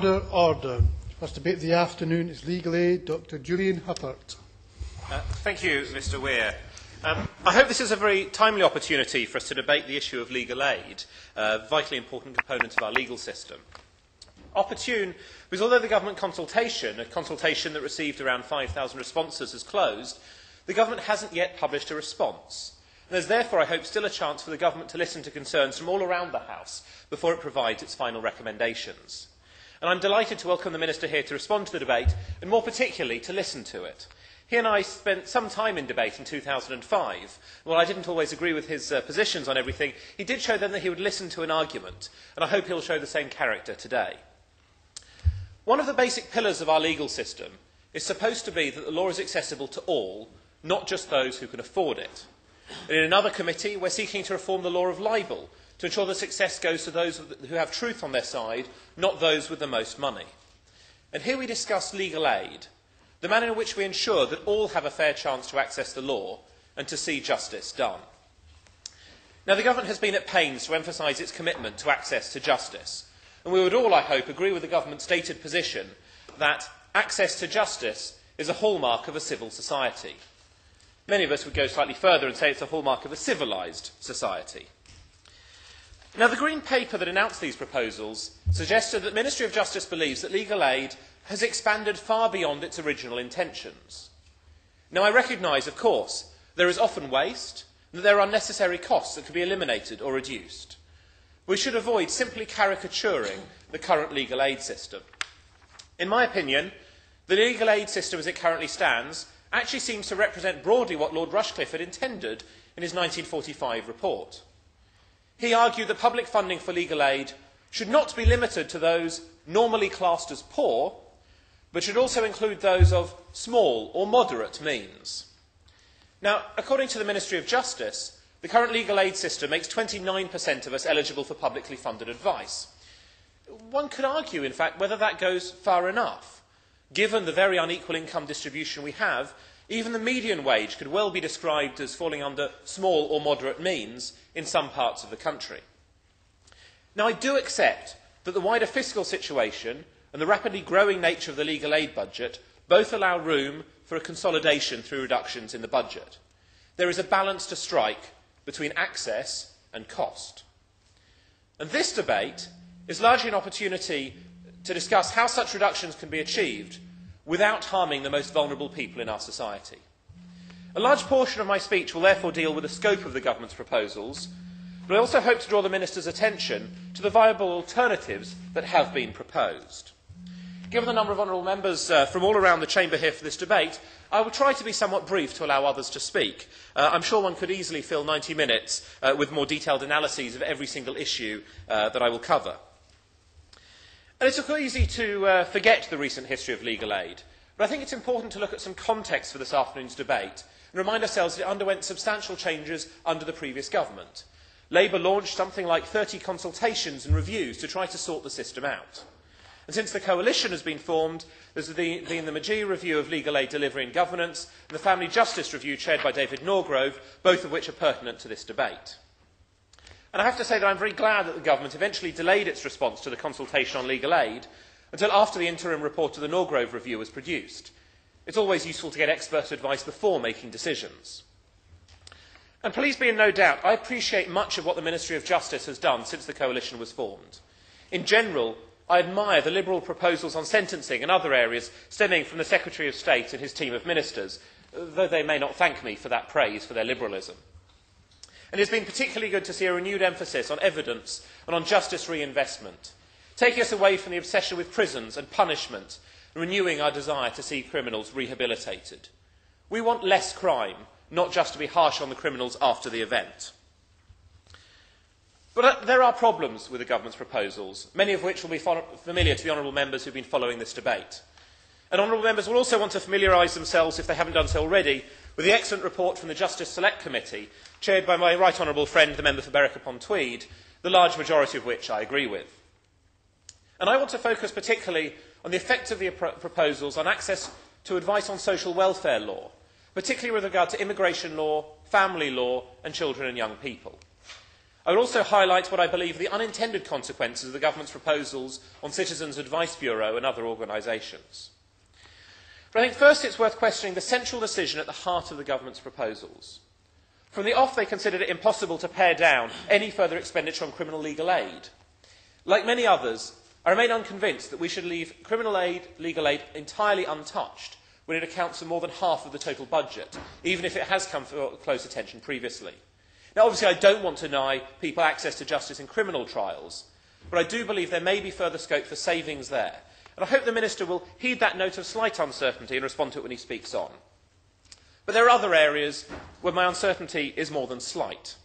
Order, order. First debate of the afternoon is legal aid. Dr. Julian Huppert. Thank you, Mr. Weir. I hope this is a very timely opportunity for us to debate the issue of legal aid, a vitally important component of our legal system. Opportune because although the government consultation, a consultation that received around 5,000 responses, has closed, the government hasn't yet published a response. There's therefore, I hope, still a chance for the government to listen to concerns from all around the House before it provides its final recommendations. And I'm delighted to welcome the Minister here to respond to the debate, and more particularly to listen to it. He and I spent some time in debate in 2005. While I didn't always agree with his positions on everything, he did show then that he would listen to an argument, and I hope he'll show the same character today. One of the basic pillars of our legal system is supposed to be that the law is accessible to all, not just those who can afford it. And in another committee, we're seeking to reform the law of libel to ensure that success goes to those who have truth on their side, not those with the most money. And here we discuss legal aid, the manner in which we ensure that all have a fair chance to access the law and to see justice done. Now, the government has been at pains to emphasise its commitment to access to justice, and we would all, I hope, agree with the government's stated position that access to justice is a hallmark of a civil society. Many of us would go slightly further and say it's a hallmark of a civilised society. Now, the Green Paper that announced these proposals suggested that the Ministry of Justice believes that legal aid has expanded far beyond its original intentions. Now, I recognise, of course, there is often waste, and that there are unnecessary costs that can be eliminated or reduced. We should avoid simply caricaturing the current legal aid system. In my opinion, the legal aid system as it currently stands actually seems to represent broadly what Lord Rushcliffe had intended in his 1945 report. He argued that public funding for legal aid should not be limited to those normally classed as poor, but should also include those of small or moderate means. Now, according to the Ministry of Justice, the current legal aid system makes 29% of us eligible for publicly funded advice. One could argue, in fact, whether that goes far enough. Given the very unequal income distribution we have, even the median wage could well be described as falling under small or moderate means in some parts of the country. Now, I do accept that the wider fiscal situation and the rapidly growing nature of the legal aid budget both allow room for a consolidation through reductions in the budget. There is a balance to strike between access and cost. And this debate is largely an opportunity to discuss how such reductions can be achieved without harming the most vulnerable people in our society. A large portion of my speech will therefore deal with the scope of the government's proposals, but I also hope to draw the Minister's attention to the viable alternatives that have been proposed. Given the number of honourable members from all around the chamber here for this debate, I will try to be somewhat brief to allow others to speak. I'm sure one could easily fill 90 minutes with more detailed analyses of every single issue that I will cover. And it's easy to forget the recent history of legal aid, but I think it's important to look at some context for this afternoon's debate and remind ourselves that it underwent substantial changes under the previous government. Labour launched something like 30 consultations and reviews to try to sort the system out. And since the coalition has been formed, there's been the McGee review of legal aid delivery and governance and the Family Justice Review chaired by David Norgrove, both of which are pertinent to this debate. And I have to say that I'm very glad that the government eventually delayed its response to the consultation on legal aid until after the interim report of the Norgrove Review was produced. It's always useful to get expert advice before making decisions. And please be in no doubt, I appreciate much of what the Ministry of Justice has done since the coalition was formed. In general, I admire the liberal proposals on sentencing and other areas stemming from the Secretary of State and his team of ministers, though they may not thank me for that praise for their liberalism. And it has been particularly good to see a renewed emphasis on evidence and on justice reinvestment, taking us away from the obsession with prisons and punishment and renewing our desire to see criminals rehabilitated. We want less crime, not just to be harsh on the criminals after the event. But there are problems with the government's proposals, many of which will be familiar to the honourable members who have been following this debate. And honourable members will also want to familiarise themselves, if they haven't done so already, with the excellent report from the Justice Select Committee, chaired by my right honourable friend, the member for Berwick-upon-Tweed, the large majority of which I agree with. And I want to focus particularly on the effects of the proposals on access to advice on social welfare law, particularly with regard to immigration law, family law and children and young people. I will also highlight what I believe are the unintended consequences of the government's proposals on Citizens Advice Bureau and other organisations. But I think first it's worth questioning the central decision at the heart of the government's proposals. From the off, they considered it impossible to pare down any further expenditure on criminal legal aid. Like many others, I remain unconvinced that we should leave criminal aid, legal aid, entirely untouched when it accounts for more than half of the total budget, even if it has come for close attention previously. Now, obviously, I don't want to deny people access to justice in criminal trials, but I do believe there may be further scope for savings there. And I hope the Minister will heed that note of slight uncertainty and respond to it when he speaks on. But there are other areas where my uncertainty is more than slight.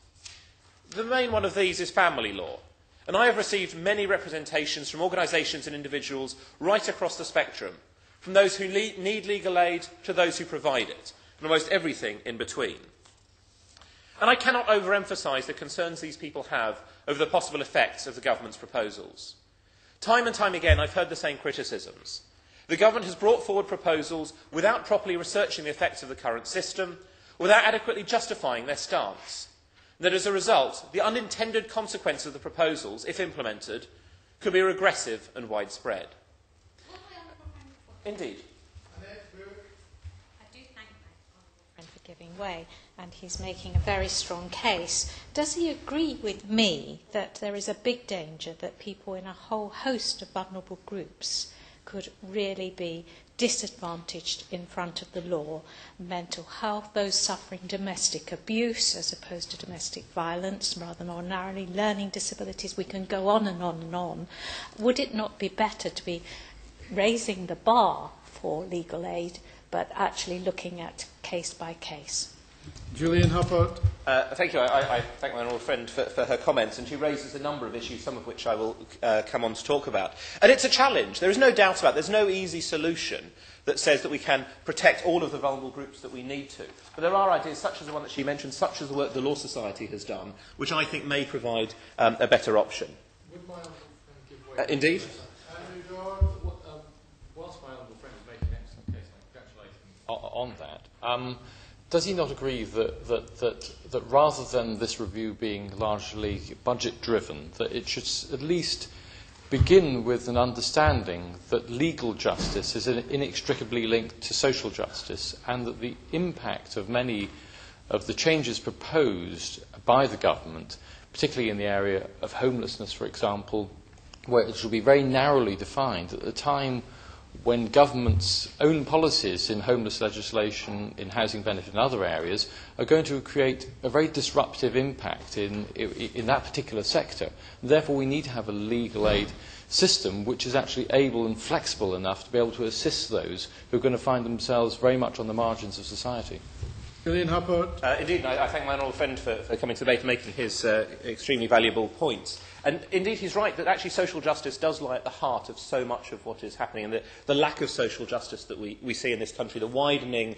The main one of these is family law. And I have received many representations from organisations and individuals right across the spectrum, from those who need legal aid to those who provide it, and almost everything in between. And I cannot overemphasise the concerns these people have over the possible effects of the government's proposals. Time and time again, I've heard the same criticisms. The government has brought forward proposals without properly researching the effects of the current system, without adequately justifying their stance. And that as a result, the unintended consequences of the proposals, if implemented, could be regressive and widespread. Indeed. I do thank my friend for giving way, and he's making a very strong case. Does he agree with me that there is a big danger that people in a whole host of vulnerable groups could really be disadvantaged in front of the law? Mental health, those suffering domestic abuse as opposed to domestic violence, rather more narrowly, learning disabilities, we can go on and on and on. Would it not be better to be raising the bar for legal aid, but actually looking at case by case? Julian Huppert. Thank you. I thank my old friend for her comments, and she raises a number of issues, some of which I will come on to talk about. And it's a challenge. There is no doubt about it. There's no easy solution that says that we can protect all of the vulnerable groups that we need to. But there are ideas, such as the one that she mentioned, such as the work the Law Society has done, which I think may provide a better option. Would my honourable friend give way? Indeed. Whilst my honourable friend is making an excellent case, and congratulations on that, does he not agree that rather than this review being largely budget-driven, that it should at least begin with an understanding that legal justice is inextricably linked to social justice, and that the impact of many of the changes proposed by the government, particularly in the area of homelessness, for example, where it should be very narrowly defined at the time when government's own policies in homeless legislation, in housing benefit and other areas are going to create a very disruptive impact in that particular sector. Therefore, we need to have a legal aid system which is actually able and flexible enough to be able to assist those who are going to find themselves very much on the margins of society. Julian Huppert. Indeed, I thank my honourable friend for coming to the debate and making his extremely valuable points. And indeed, he's right that actually social justice does lie at the heart of so much of what is happening, and the lack of social justice that we see in this country, the widening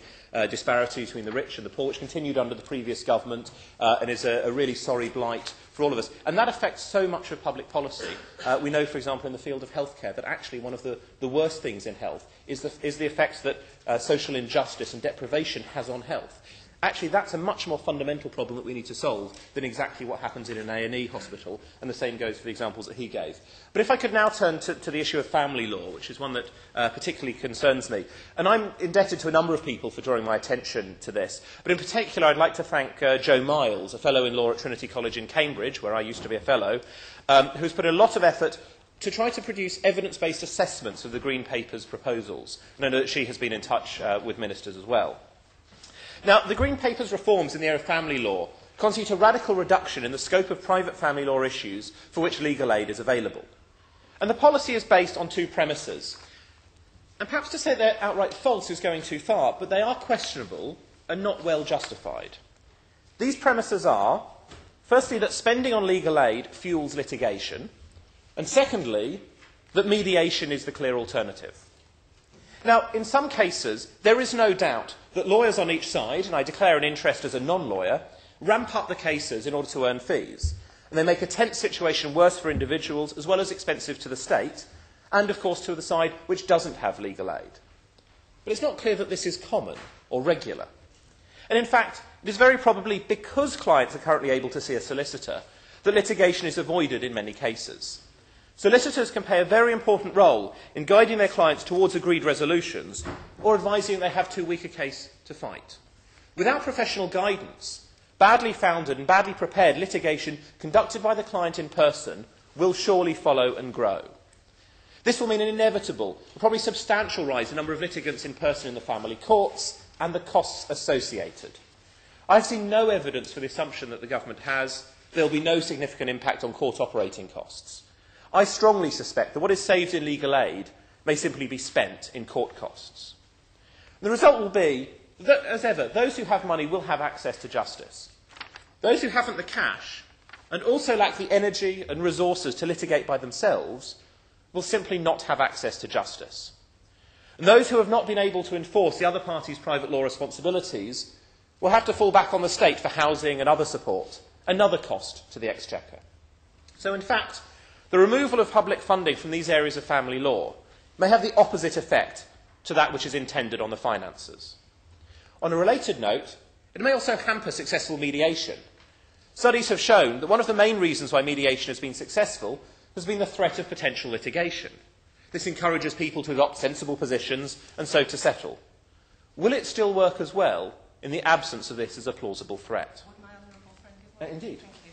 disparity between the rich and the poor, which continued under the previous government and is a really sorry blight for all of us. And that affects so much of public policy. We know, for example, in the field of healthcare, that actually one of the worst things in health is the effects that social injustice and deprivation has on health. Actually, that's a much more fundamental problem that we need to solve than exactly what happens in an A&E hospital, and the same goes for the examples that he gave. But if I could now turn to the issue of family law, which is one that particularly concerns me. And I'm indebted to a number of people for drawing my attention to this. But in particular, I'd like to thank Joe Miles, a fellow in law at Trinity College in Cambridge, where I used to be a fellow, who's put a lot of effort to try to produce evidence-based assessments of the Green Paper's proposals. And I know that she has been in touch with ministers as well. Now, the Green Paper's reforms in the area of family law constitute a radical reduction in the scope of private family law issues for which legal aid is available. And the policy is based on two premises. And perhaps to say they're outright false is going too far, but they are questionable and not well justified. These premises are, firstly, that spending on legal aid fuels litigation, and secondly, that mediation is the clear alternative. Now, in some cases, there is no doubt that lawyers on each side, and I declare an interest as a non-lawyer, ramp up the cases in order to earn fees. And they make a tense situation worse for individuals, as well as expensive to the state, and, of course, to the side which doesn't have legal aid. But it's not clear that this is common or regular. And, in fact, it is very probably because clients are currently able to see a solicitor that litigation is avoided in many cases. Solicitors can play a very important role in guiding their clients towards agreed resolutions or advising they have too weak a case to fight. Without professional guidance, badly founded and badly prepared litigation conducted by the client in person will surely follow and grow. This will mean an inevitable, probably substantial rise in the number of litigants in person in the family courts and the costs associated. I have seen no evidence for the assumption that the government has there will be no significant impact on court operating costs. I strongly suspect that what is saved in legal aid may simply be spent in court costs. The result will be that, as ever, those who have money will have access to justice. Those who haven't the cash and also lack the energy and resources to litigate by themselves will simply not have access to justice. And those who have not been able to enforce the other party's private law responsibilities will have to fall back on the state for housing and other support, another cost to the Exchequer. So, in fact, the removal of public funding from these areas of family law may have the opposite effect to that which is intended on the finances. On a related note, it may also hamper successful mediation. Studies have shown that one of the main reasons why mediation has been successful has been the threat of potential litigation. This encourages people to adopt sensible positions and so to settle. Will it still work as well in the absence of this as a plausible threat? Would my honourable friend give way? Indeed. Thank you.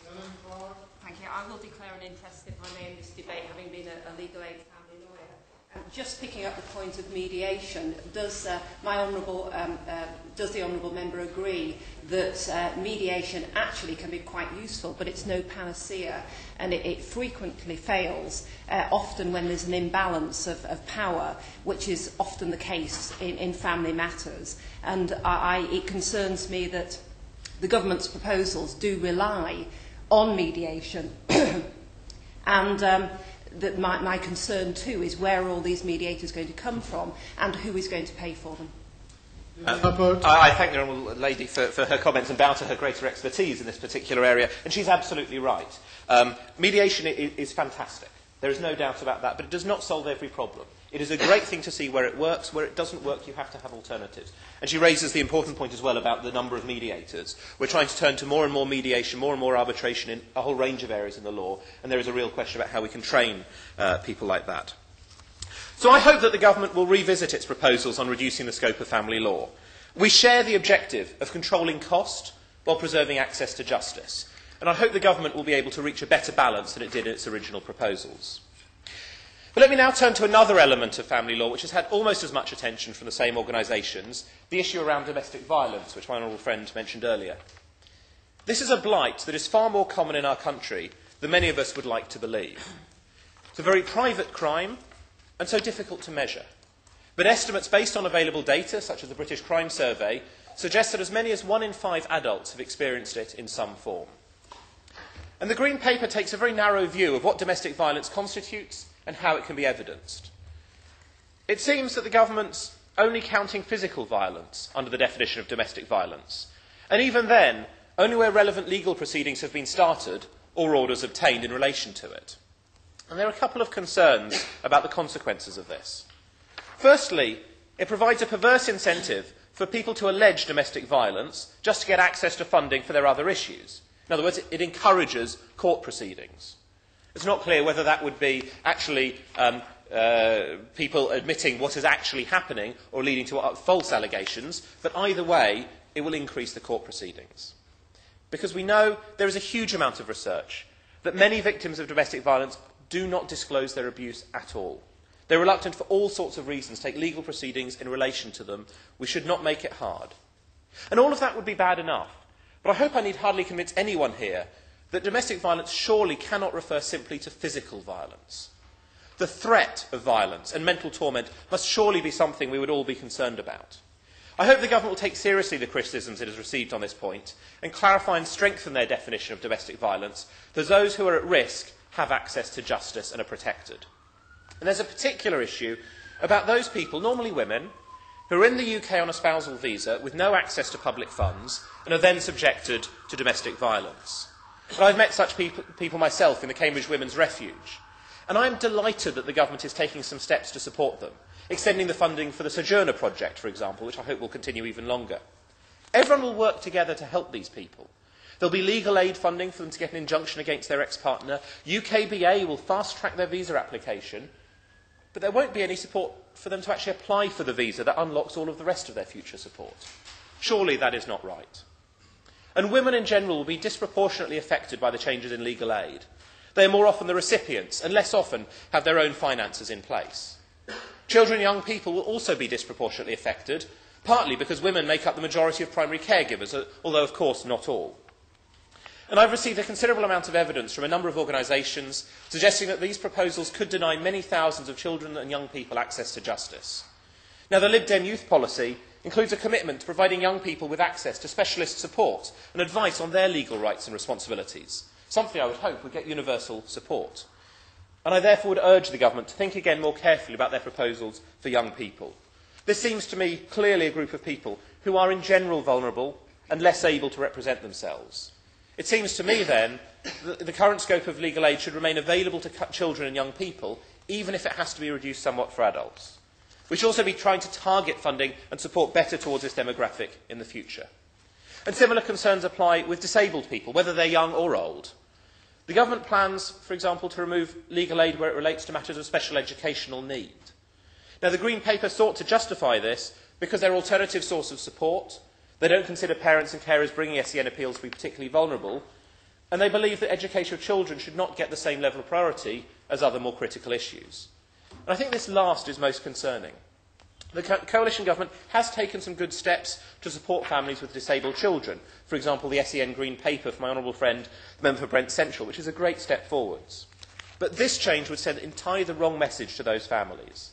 Thank you. I will declare an interest, if I may, in this debate, having been a legal aid family lawyer. Just picking up the point of mediation, does the honourable member agree that mediation actually can be quite useful, but it's no panacea, and it frequently fails, often when there's an imbalance of power, which is often the case in family matters. And it concerns me that the government's proposals do rely on mediation. And that my concern too is where are all these mediators going to come from and who is going to pay for them? I thank the Honourable Lady for her comments and bow to her greater expertise in this particular area, and she's absolutely right. Mediation is fantastic. There is no doubt about that, but it does not solve every problem. It is a great thing to see where it works. Where it doesn't work, you have to have alternatives. And she raises the important point as well about the number of mediators. We're trying to turn to more and more mediation, more and more arbitration in a whole range of areas in the law, and there is a real question about how we can train people like that. So I hope that the government will revisit its proposals on reducing the scope of family law. We share the objective of controlling cost while preserving access to justice, and I hope the government will be able to reach a better balance than it did in its original proposals. But let me now turn to another element of family law which has had almost as much attention from the same organisations, the issue around domestic violence, which my honourable friend mentioned earlier. This is a blight that is far more common in our country than many of us would like to believe. It's a very private crime and so difficult to measure. But estimates based on available data, such as the British Crime Survey, suggest that as many as 1 in 5 adults have experienced it in some form. And the Green Paper takes a very narrow view of what domestic violence constitutes and how it can be evidenced. It seems that the government's only counting physical violence under the definition of domestic violence, and even then, only where relevant legal proceedings have been started or orders obtained in relation to it. And there are a couple of concerns about the consequences of this. Firstly, it provides a perverse incentive for people to allege domestic violence just to get access to funding for their other issues. In other words, it encourages court proceedings. It's not clear whether that would be actually people admitting what is actually happening or leading to false allegations, but either way, it will increase the court proceedings. Because we know there is a huge amount of research that many victims of domestic violence do not disclose their abuse at all. They're reluctant for all sorts of reasons to take legal proceedings in relation to them. We should not make it hard. And all of that would be bad enough. But I hope I need hardly convince anyone here that domestic violence surely cannot refer simply to physical violence. The threat of violence and mental torment must surely be something we would all be concerned about. I hope the government will take seriously the criticisms it has received on this point and clarify and strengthen their definition of domestic violence, that those who are at risk have access to justice and are protected. And there's a particular issue about those people, normally women, who are in the UK on a spousal visa with no access to public funds and are then subjected to domestic violence. And I've met such people myself in the Cambridge Women's Refuge, and I am delighted that the government is taking some steps to support them, extending the funding for the Sojourner Project, for example, which I hope will continue even longer. Everyone will work together to help these people. There'll be legal aid funding for them to get an injunction against their ex-partner. UKBA will fast-track their visa application, but there won't be any support for them to actually apply for the visa that unlocks all of the rest of their future support. Surely that is not right. And women in general will be disproportionately affected by the changes in legal aid. They are more often the recipients and less often have their own finances in place. Children and young people will also be disproportionately affected, partly because women make up the majority of primary caregivers, although of course not all. And I've received a considerable amount of evidence from a number of organisations suggesting that these proposals could deny many thousands of children and young people access to justice. Now, the Lib Dem youth policy includes a commitment to providing young people with access to specialist support and advice on their legal rights and responsibilities, something I would hope would get universal support. And I therefore would urge the government to think again more carefully about their proposals for young people. This seems to me clearly a group of people who are in general vulnerable and less able to represent themselves. It seems to me then that the current scope of legal aid should remain available to children and young people, even if it has to be reduced somewhat for adults. We should also be trying to target funding and support better towards this demographic in the future. And similar concerns apply with disabled people, whether they're young or old. The government plans, for example, to remove legal aid where it relates to matters of special educational need. Now, the Green Paper sought to justify this because they're an alternative source of support. They don't consider parents and carers bringing SEN appeals to be particularly vulnerable, and they believe that education of children should not get the same level of priority as other more critical issues. And I think this last is most concerning. The coalition government has taken some good steps to support families with disabled children. For example, the SEN Green Paper for my honourable friend, the member for Brent Central, which is a great step forwards. But this change would send entirely the wrong message to those families.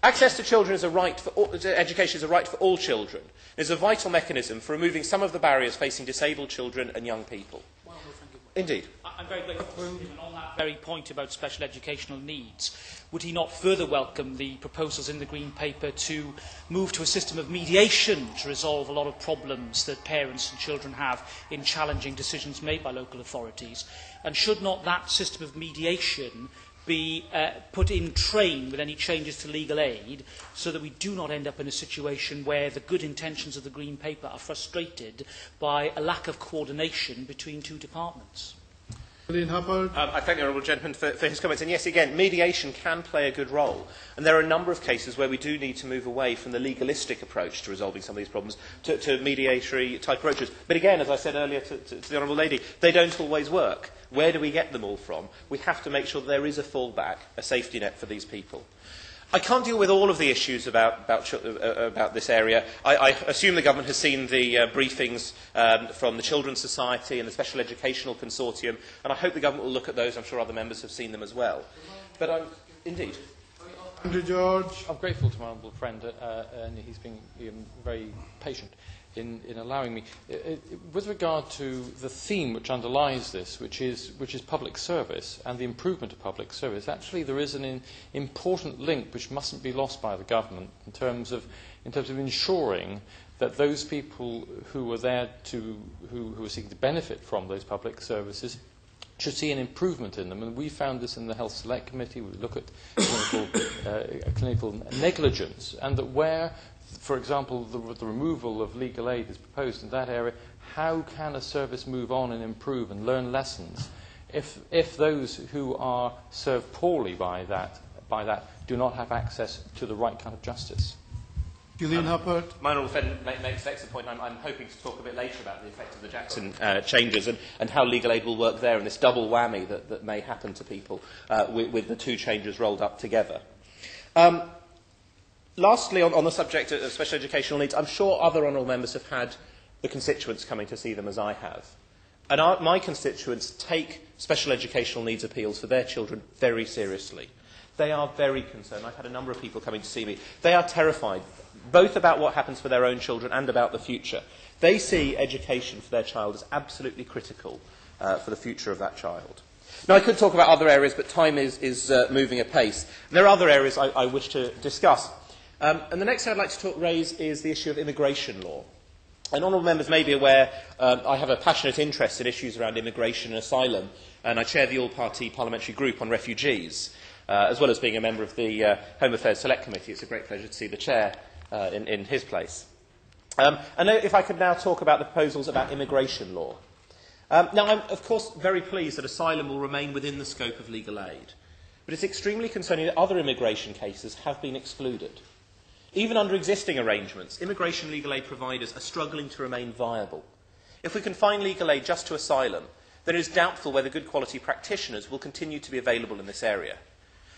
Access to children is a right for education is a right for all children. It is a vital mechanism for removing some of the barriers facing disabled children and young people. Well, thank you. Indeed. I'm very grateful to him. And on that very point about special educational needs, would he not further welcome the proposals in the Green Paper to move to a system of mediation to resolve a lot of problems that parents and children have in challenging decisions made by local authorities? And should not that system of mediation be put in train with any changes to legal aid so that we do not end up in a situation where the good intentions of the Green Paper are frustrated by a lack of coordination between two departments? Julian Huppert. I thank the honourable gentleman for his comments. And yes, again, mediation can play a good role. And there are a number of cases where we do need to move away from the legalistic approach to resolving some of these problems to mediatory type approaches. But again, as I said earlier to the honourable lady, they don't always work. Where do we get them all from? We have to make sure that there is a fallback, a safety net for these people. I can't deal with all of the issues about this area. I assume the government has seen the briefings from the Children's Society and the Special Educational Consortium, and I hope the government will look at those. I'm sure other members have seen them as well. But indeed. Andrew George. I'm grateful to my honourable friend, and he's been very patient in allowing me. With regard to the theme which underlies this, which is public service and the improvement of public service, actually there is an important link which mustn't be lost by the government in terms of ensuring that those people who are there who are seeking to benefit from those public services should see an improvement in them. And we found this in the Health Select Committee. We look at clinical negligence, and that where, for example, the removal of legal aid is proposed in that area, how can a service move on and improve and learn lessons if those who are served poorly by that do not have access to the right kind of justice? Julian Huppert. My honourable friend makes an excellent point. I'm hoping to talk a bit later about the effect of the Jackson changes and how legal aid will work there and this double whammy that may happen to people with the two changes rolled up together. Lastly, on the subject of special educational needs, I'm sure other honourable members have had the constituents coming to see them as I have. And my constituents take special educational needs appeals for their children very seriously. They are very concerned. I've had a number of people coming to see me. They are terrified, both about what happens for their own children and about the future. They see education for their child as absolutely critical for the future of that child. Now, I could talk about other areas, but time is moving apace. There are other areas I wish to discuss. And the next thing I'd like to raise is the issue of immigration law. And honourable members may be aware I have a passionate interest in issues around immigration and asylum, and I chair the all-party parliamentary group on refugees, as well as being a member of the Home Affairs Select Committee. It's a great pleasure to see the chair in his place. And if I could now talk about the proposals about immigration law. Now, I'm, of course, very pleased that asylum will remain within the scope of legal aid, but it's extremely concerning that other immigration cases have been excluded. Even under existing arrangements, immigration legal aid providers are struggling to remain viable. If we confine legal aid just to asylum, then it is doubtful whether good quality practitioners will continue to be available in this area.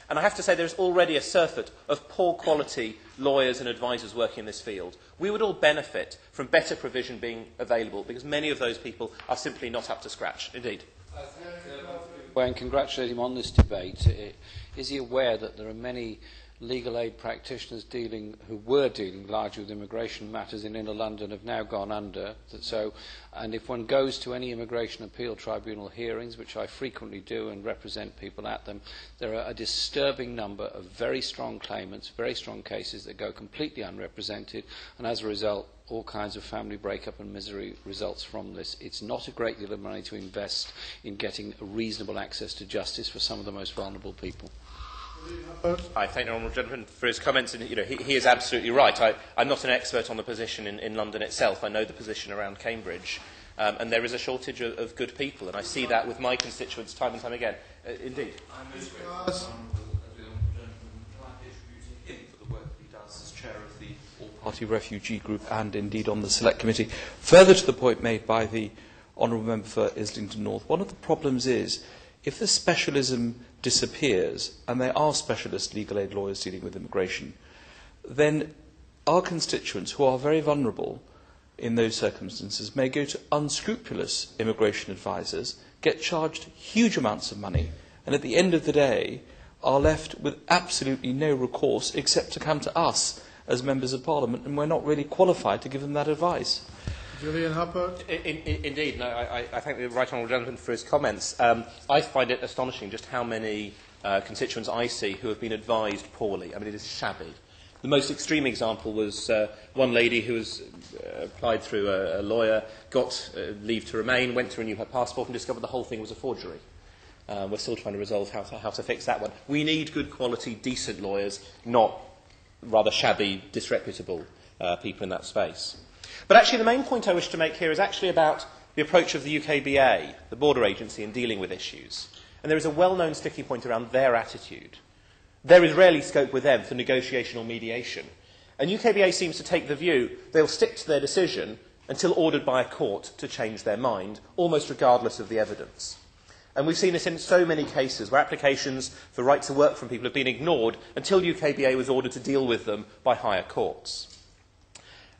And I have to say there is already a surfeit of poor quality lawyers and advisors working in this field. We would all benefit from better provision being available because many of those people are simply not up to scratch. Indeed. And congratulate him on this debate. Is he aware that there are many legal aid practitioners who were dealing largely with immigration matters in inner London have now gone under? And if one goes to any immigration appeal tribunal hearings, which I frequently do and represent people at them, there are a disturbing number of very strong claimants, very strong cases that go completely unrepresented, and as a result, all kinds of family breakup and misery results from this. It's not a great deal of money to invest in getting a reasonable access to justice for some of the most vulnerable people. I thank the honourable gentleman for his comments, and he is absolutely right. I'm not an expert on the position in London itself. I know the position around Cambridge, and there is a shortage of good people, and I see that with my constituents time and time again. Indeed. I'm most grateful to him for the work that he does as chair of the all-party refugee group and indeed on the select committee. Further to the point made by the honourable member for Islington North, one of the problems is if the specialism disappears, and there are specialist legal aid lawyers dealing with immigration, then our constituents, who are very vulnerable in those circumstances, may go to unscrupulous immigration advisors, get charged huge amounts of money, and at the end of the day are left with absolutely no recourse except to come to us as members of Parliament, and we're not really qualified to give them that advice. Julian Huppert. Indeed. No, I thank the right honourable gentleman for his comments. I find it astonishing just how many constituents I see who have been advised poorly. I mean, it is shabby. The most extreme example was one lady who was applied through a lawyer, got leave to remain, went to renew her passport and discovered the whole thing was a forgery. We're still trying to resolve how to fix that one. We need good quality, decent lawyers, not rather shabby, disreputable people in that space. But actually the main point I wish to make here is actually about the approach of the UKBA, the border agency, in dealing with issues. And there is a well-known sticking point around their attitude. There is rarely scope with them for negotiation or mediation. And UKBA seems to take the view they'll stick to their decision until ordered by a court to change their mind, almost regardless of the evidence. And we've seen this in so many cases where applications for right to work from people have been ignored until UKBA was ordered to deal with them by higher courts.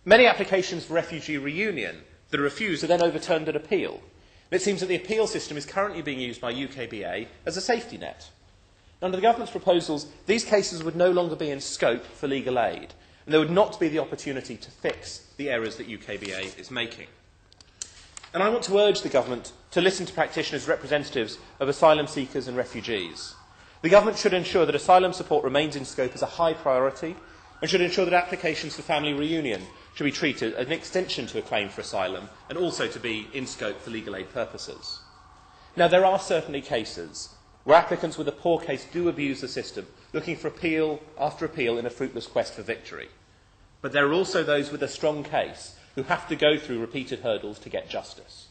Many applications for refugee reunion that are refused are then overturned at appeal. And it seems that the appeal system is currently being used by UKBA as a safety net. Under the government's proposals, these cases would no longer be in scope for legal aid, and there would not be the opportunity to fix the errors that UKBA is making. And I want to urge the government to listen to practitioners representatives of asylum seekers and refugees. The government should ensure that asylum support remains in scope as a high priority, and should ensure that applications for family reunion should be treated as an extension to a claim for asylum and also to be in scope for legal aid purposes. Now, there are certainly cases where applicants with a poor case do abuse the system, looking for appeal after appeal in a fruitless quest for victory. But there are also those with a strong case who have to go through repeated hurdles to get justice.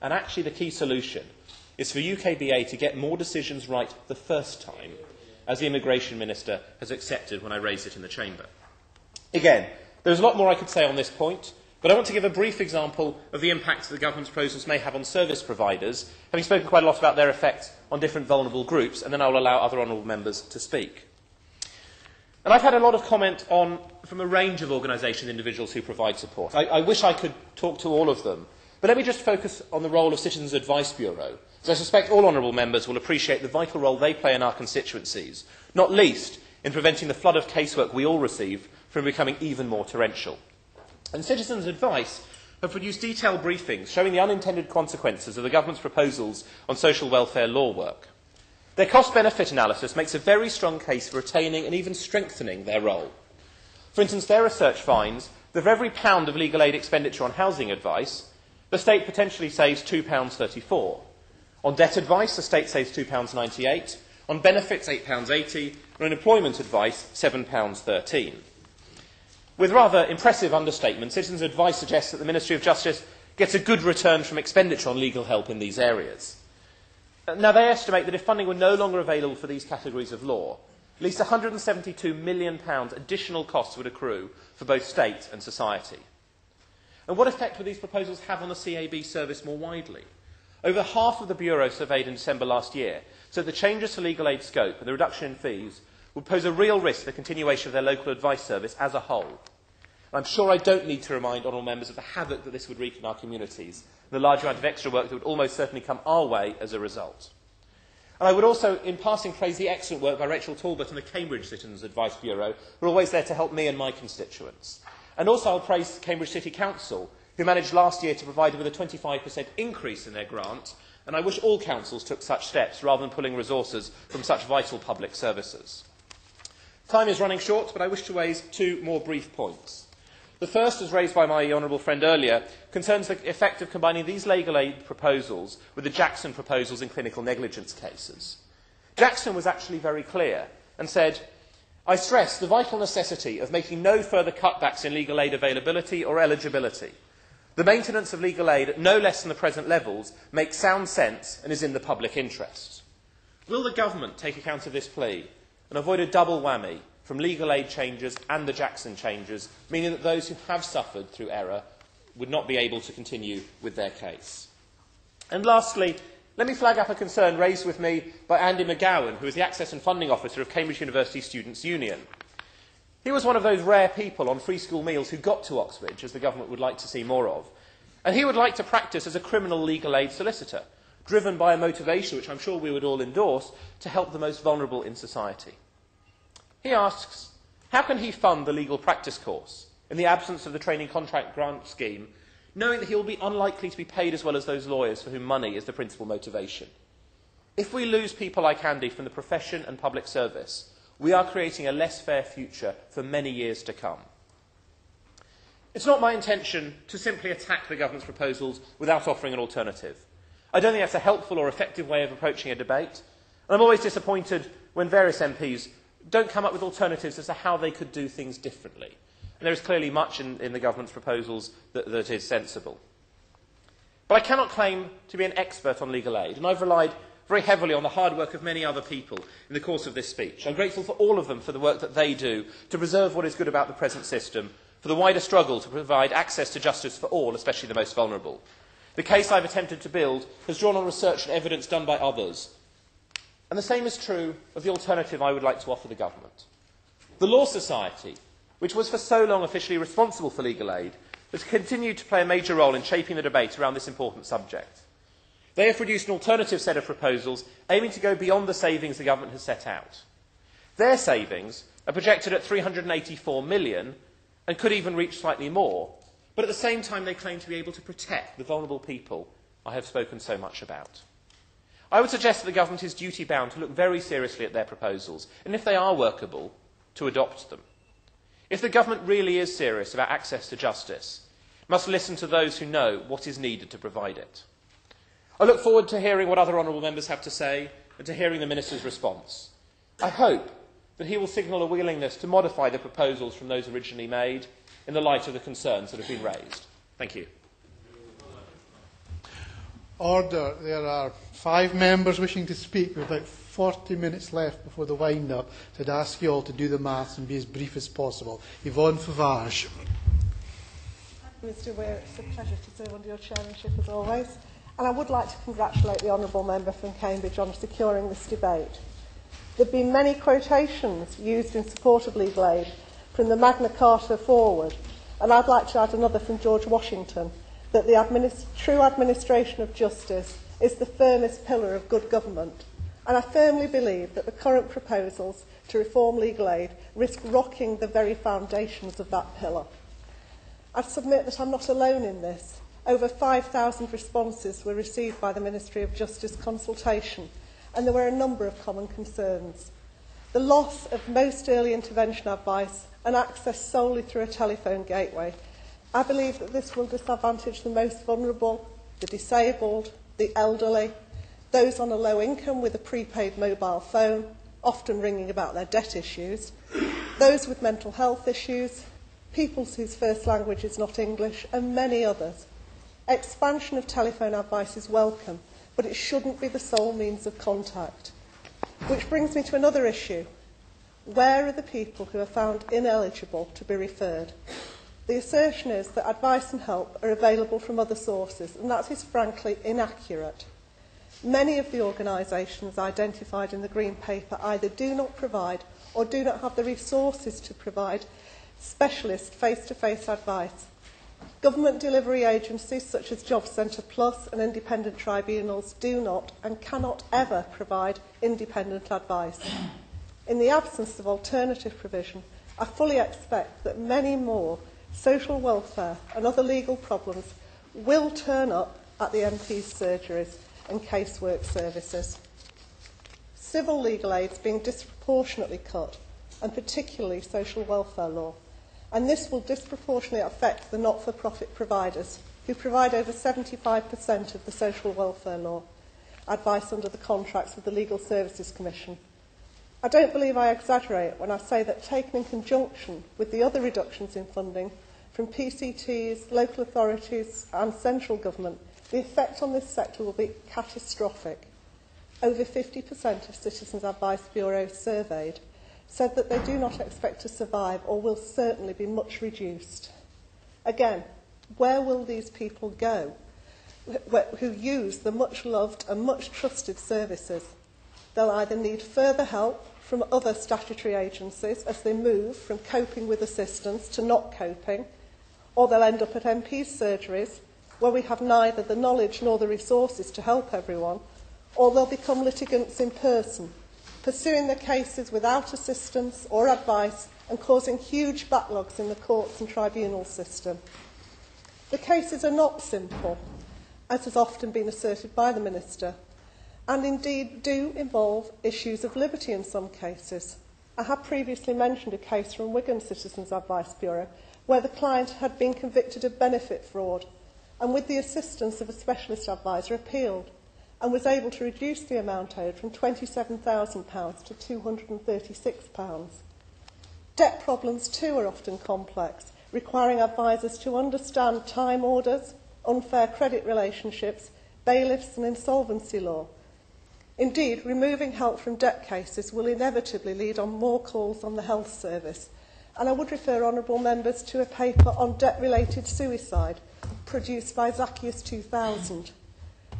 And actually the key solution is for UKBA to get more decisions right the first time, as the Immigration Minister has accepted when I raised it in the Chamber. Again, there's a lot more I could say on this point, but I want to give a brief example of the impact that the government's proposals may have on service providers, having spoken quite a lot about their effect on different vulnerable groups, and then I will allow other honourable members to speak. And I've had a lot of comment from a range of organisations and individuals who provide support. I wish I could talk to all of them, but let me just focus on the role of Citizens Advice Bureau, as I suspect all honourable members will appreciate the vital role they play in our constituencies, not least in preventing the flood of casework we all receive from becoming even more torrential. And Citizens Advice have produced detailed briefings showing the unintended consequences of the government's proposals on social welfare law work. Their cost-benefit analysis makes a very strong case for retaining and even strengthening their role. For instance, their research finds that for every £1 of legal aid expenditure on housing advice, the state potentially saves £2.34. On debt advice, the state saves £2.98. On benefits, £8.80. And on employment advice, £7.13. With rather impressive understatement, Citizens Advice suggests that the Ministry of Justice gets a good return from expenditure on legal help in these areas. Now, they estimate that if funding were no longer available for these categories of law, at least £172 million additional costs would accrue for both state and society. And what effect would these proposals have on the CAB service more widely? Over half of the Bureau surveyed in December last year said the changes to legal aid scope and the reduction in fees would pose a real risk to the continuation of their local advice service as a whole. I'm sure I don't need to remind honourable members of the havoc that this would wreak in our communities, and the large amount of extra work that would almost certainly come our way as a result. And I would also, in passing, praise the excellent work by Rachel Talbot and the Cambridge Citizens Advice Bureau, who are always there to help me and my constituents. And also I'll praise Cambridge City Council, who managed last year to provide them with a 25% increase in their grant, and I wish all councils took such steps rather than pulling resources from such vital public services. Time is running short, but I wish to raise two more brief points. The first, as raised by my honourable friend earlier, concerns the effect of combining these legal aid proposals with the Jackson proposals in clinical negligence cases. Jackson was actually very clear and said, I stress the vital necessity of making no further cutbacks in legal aid availability or eligibility. The maintenance of legal aid at no less than the present levels makes sound sense and is in the public interest. Will the government take account of this plea and avoid a double whammy from legal aid changes and the Jackson changes, meaning that those who have suffered through error would not be able to continue with their case? And lastly, let me flag up a concern raised with me by Andy McGowan, who is the Access and Funding Officer of Cambridge University Students' Union. He was one of those rare people on free school meals who got to Oxbridge, as the government would like to see more of, and he would like to practice as a criminal legal aid solicitor, driven by a motivation which I'm sure we would all endorse, to help the most vulnerable in society. He asks, how can he fund the legal practice course in the absence of the training contract grant scheme, knowing that he will be unlikely to be paid as well as those lawyers for whom money is the principal motivation? If we lose people like Andy from the profession and public service, we are creating a less fair future for many years to come. It's not my intention to simply attack the government's proposals without offering an alternative. I don't think that's a helpful or effective way of approaching a debate, and I'm always disappointed when various MPs don't come up with alternatives as to how they could do things differently. And there is clearly much in the government's proposals that is sensible. But I cannot claim to be an expert on legal aid, and I've relied very heavily on the hard work of many other people in the course of this speech. I'm grateful for all of them for the work that they do to preserve what is good about the present system, for the wider struggle to provide access to justice for all, especially the most vulnerable. The case I've attempted to build has drawn on research and evidence done by others. And the same is true of the alternative I would like to offer the government. The Law Society, which was for so long officially responsible for legal aid, has continued to play a major role in shaping the debate around this important subject. They have produced an alternative set of proposals aiming to go beyond the savings the government has set out. Their savings are projected at £384 million and could even reach slightly more, but at the same time they claim to be able to protect the vulnerable people I have spoken so much about. I would suggest that the government is duty-bound to look very seriously at their proposals, and if they are workable, to adopt them. If the government really is serious about access to justice, it must listen to those who know what is needed to provide it. I look forward to hearing what other honourable members have to say and to hearing the Minister's response. I hope that he will signal a willingness to modify the proposals from those originally made in the light of the concerns that have been raised. Thank you. Order. There are 5 members wishing to speak with about 40 minutes left before the wind-up. So I'd ask you all to do the maths and be as brief as possible. Yvonne Favage. Mr Weir, it's a pleasure to serve under your chairmanship as always. And I would like to congratulate the honourable member from Cambridge on securing this debate. There have been many quotations used in support of legal aid from the Magna Carta forward, and I'd like to add another from George Washington, that the true administration of justice is the firmest pillar of good government. And I firmly believe that the current proposals to reform legal aid risk rocking the very foundations of that pillar. I submit that I'm not alone in this. Over 5,000 responses were received by the Ministry of Justice consultation, and there were a number of common concerns. The loss of most early intervention advice and access solely through a telephone gateway. I believe that this will disadvantage the most vulnerable, the disabled, the elderly, those on a low income with a prepaid mobile phone, often ringing about their debt issues, those with mental health issues, people whose first language is not English, and many others. Expansion of telephone advice is welcome, but it shouldn't be the sole means of contact. Which brings me to another issue. Where are the people who are found ineligible to be referred? The assertion is that advice and help are available from other sources, and that is frankly inaccurate. Many of the organisations identified in the Green Paper either do not provide or do not have the resources to provide specialist face-to-face advice. Government delivery agencies such as Job Centre Plus and independent tribunals do not and cannot ever provide independent advice. In the absence of alternative provision, I fully expect that many more social welfare and other legal problems will turn up at the MP's surgeries and casework services. Civil legal aid is being disproportionately cut, and particularly social welfare law, and this will disproportionately affect the not-for-profit providers who provide over 75% of the social welfare law advice under the contracts of the Legal Services Commission. I don't believe I exaggerate when I say that taken in conjunction with the other reductions in funding from PCTs, local authorities and central government, the effect on this sector will be catastrophic. Over 50% of Citizens Advice Bureaus surveyed said that they do not expect to survive or will certainly be much reduced. Again, where will these people go who use the much loved and much trusted services? They'll either need further help from other statutory agencies as they move from coping with assistance to not coping, or they'll end up at MP's surgeries where we have neither the knowledge nor the resources to help everyone, or they'll become litigants in person, pursuing their cases without assistance or advice and causing huge backlogs in the courts and tribunal system. The cases are not simple, as has often been asserted by the Minister, and indeed do involve issues of liberty in some cases. I have previously mentioned a case from Wigan Citizens Advice Bureau where the client had been convicted of benefit fraud and with the assistance of a specialist advisor appealed and was able to reduce the amount owed from £27,000 to £236. Debt problems too are often complex, requiring advisors to understand time orders, unfair credit relationships, bailiffs and insolvency law. Indeed, removing help from debt cases will inevitably lead on more calls on the health service, and I would refer honourable members to a paper on debt-related suicide produced by Zacchaeus 2000.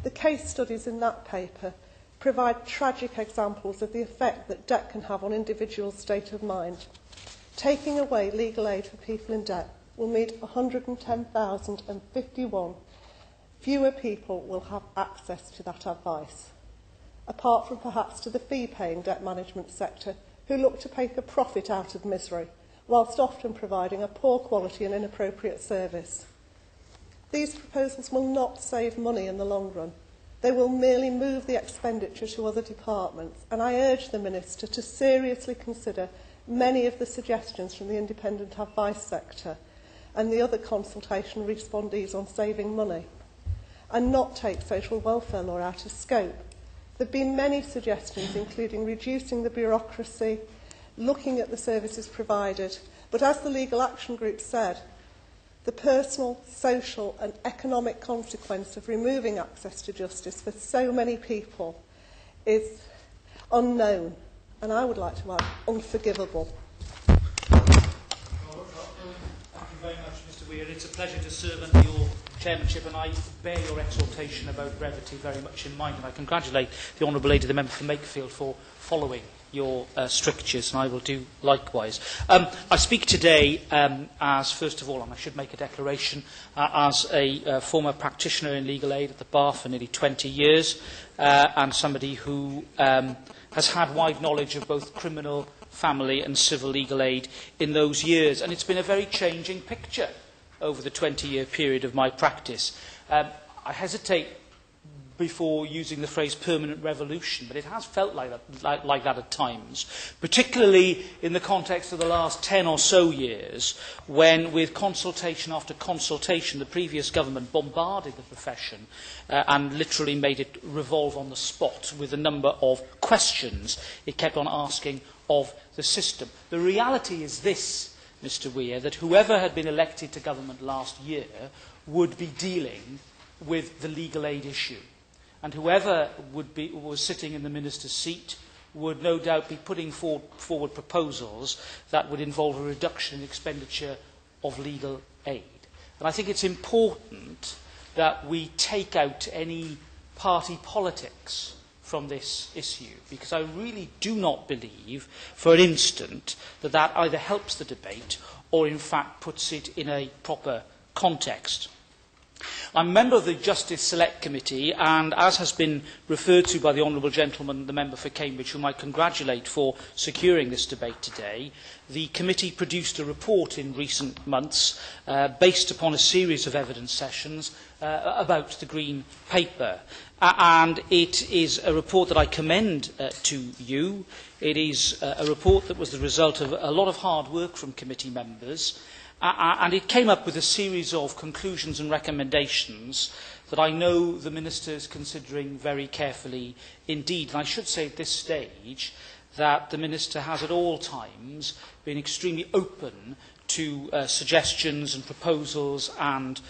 The case studies in that paper provide tragic examples of the effect that debt can have on individuals' state of mind. Taking away legal aid for people in debt will mean 110,051 fewer people will have access to that advice, apart from perhaps to the fee-paying debt management sector who look to take a profit out of misery, whilst often providing a poor quality and inappropriate service. These proposals will not save money in the long run. They will merely move the expenditure to other departments, and I urge the Minister to seriously consider many of the suggestions from the independent advice sector and the other consultation respondees on saving money, and not take social welfare law out of scope. There have been many suggestions, including reducing the bureaucracy, looking at the services provided, but as the Legal Action Group said, the personal, social and economic consequence of removing access to justice for so many people is unknown, and I would like to add, unforgivable. Thank you very much, Mr Weir. It's a pleasure to serve under your chairmanship, and I bear your exhortation about brevity very much in mind, and I congratulate the Honourable Lady, the Member for Makefield, for following your strictures, and I will do likewise. I speak today as, first of all, and I should make a declaration, as a former practitioner in legal aid at the bar for nearly 20 years, and somebody who has had wide knowledge of both criminal, family and civil legal aid in those years. And it's been a very changing picture over the 20-year period of my practice. I hesitate before using the phrase permanent revolution, but it has felt like that at times, particularly in the context of the last 10 or so years, when, with consultation after consultation, the previous government bombarded the profession and literally made it revolve on the spot with a number of questions it kept on asking of the system. The reality is this, Mr Weir, that whoever had been elected to government last year would be dealing with the legal aid issue. And whoever was sitting in the minister's seat would no doubt be putting forward proposals that would involve a reduction in expenditure of legal aid. And I think it's important that we take out any party politics from this issue, because I really do not believe for an instant that that either helps the debate or in fact puts it in a proper context. I'm a member of the Justice Select Committee, and as has been referred to by the Honourable Gentleman, the member for Cambridge, whom I congratulate for securing this debate today, the committee produced a report in recent months based upon a series of evidence sessions about the Green Paper. And it is a report that I commend to you. It is a report that was the result of a lot of hard work from committee members. And it came up with a series of conclusions and recommendations that I know the Minister is considering very carefully indeed. And I should say at this stage that the Minister has at all times been extremely open to suggestions and proposals and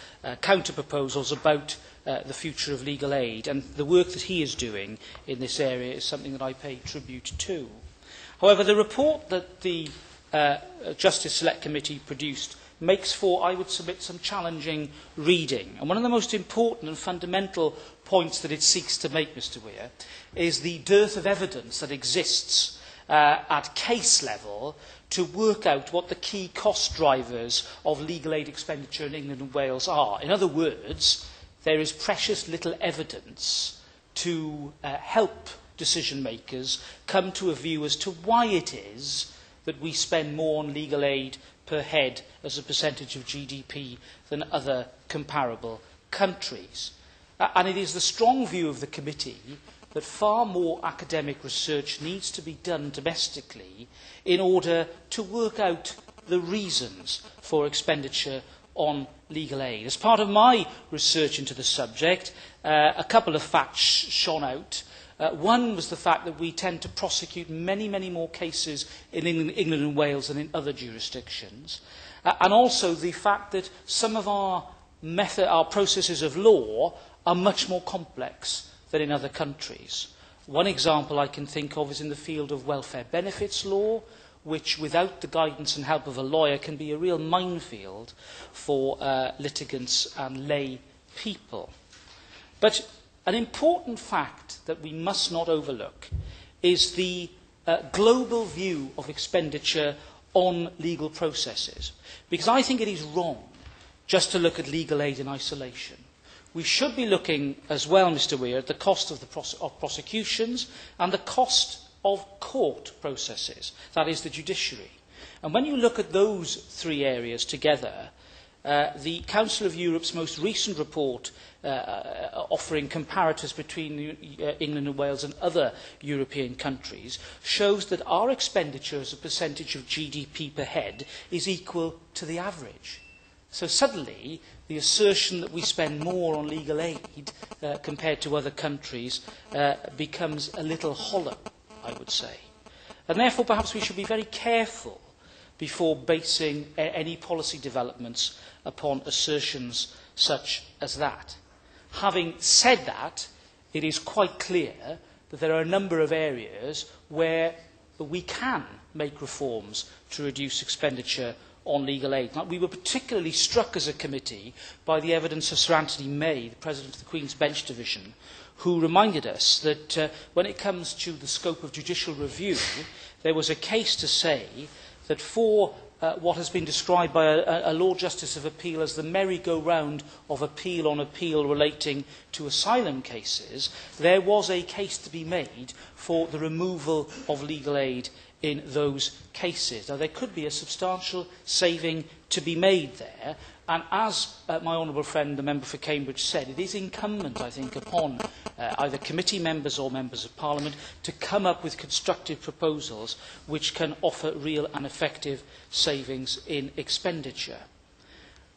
counter-proposals about the future of legal aid. And the work that he is doing in this area is something that I pay tribute to. However, the report that the Justice Select Committee produced makes for, I would submit, some challenging reading. And one of the most important and fundamental points that it seeks to make, Mr. Weir, is the dearth of evidence that exists at case level to work out what the key cost drivers of legal aid expenditure in England and Wales are. In other words, there is precious little evidence to help decision makers come to a view as to why it is that we spend more on legal aid per head as a percentage of GDP than other comparable countries. And it is the strong view of the committee that far more academic research needs to be done domestically in order to work out the reasons for expenditure on legal aid. As part of my research into the subject, a couple of facts shone out. One was the fact that we tend to prosecute many, many more cases in England and Wales than in other jurisdictions. And also the fact that some of our processes of law are much more complex than in other countries. One example I can think of is in the field of welfare benefits law, which without the guidance and help of a lawyer can be a real minefield for litigants and lay people. But an important fact that we must not overlook is the global view of expenditure on legal processes. Because I think it is wrong just to look at legal aid in isolation. We should be looking as well, Mr. Weir, at the cost of prosecutions and the cost of court processes, that is the judiciary. And when you look at those three areas together, the Council of Europe's most recent report offering comparators between England and Wales and other European countries shows that our expenditure as a percentage of GDP per head is equal to the average. So suddenly, the assertion that we spend more on legal aid compared to other countries becomes a little hollow, I would say. And therefore, perhaps we should be very careful before basing any policy developments upon assertions such as that. Having said that, it is quite clear that there are a number of areas where we can make reforms to reduce expenditure on legal aid. Now, we were particularly struck as a committee by the evidence of Sir Anthony May, the President of the Queen's Bench Division, who reminded us that when it comes to the scope of judicial review, there was a case to say that for what has been described by a Lord Justice of Appeal as the merry-go-round of appeal on appeal relating to asylum cases, there was a case to be made for the removal of legal aid in those cases. Now, there could be a substantial saving to be made there, and as my honourable friend, the member for Cambridge, said, it is incumbent, I think, upon either committee members or members of Parliament to come up with constructive proposals which can offer real and effective savings in expenditure.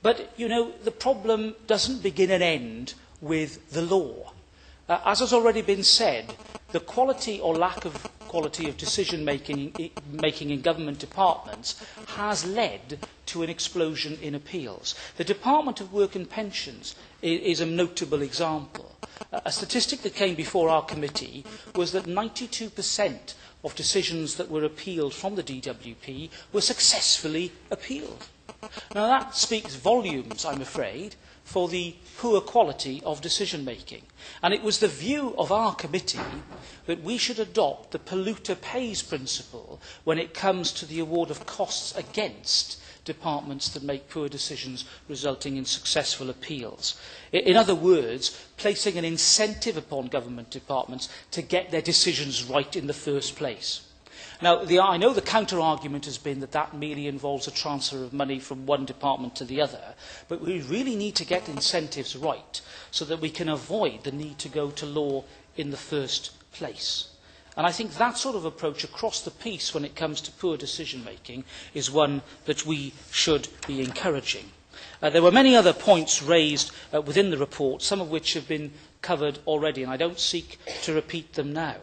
But, you know, the problem doesn't begin and end with the law. As has already been said, the quality or lack of quality of decision-making in government departments has led to to an explosion in appeals. The Department of Work and Pensions is a notable example. A statistic that came before our committee was that 92% of decisions that were appealed from the DWP were successfully appealed. Now that speaks volumes, I'm afraid, for the poor quality of decision-making. And it was the view of our committee that we should adopt the polluter pays principle when it comes to the award of costs against departments that make poor decisions resulting in successful appeals. In other words, placing an incentive upon government departments to get their decisions right in the first place. Now, I know the counter-argument has been that that merely involves a transfer of money from one department to the other, but we really need to get incentives right so that we can avoid the need to go to law in the first place. And I think that sort of approach across the piece when it comes to poor decision-making is one that we should be encouraging. There were many other points raised within the report, some of which have been covered already, and I don't seek to repeat them now.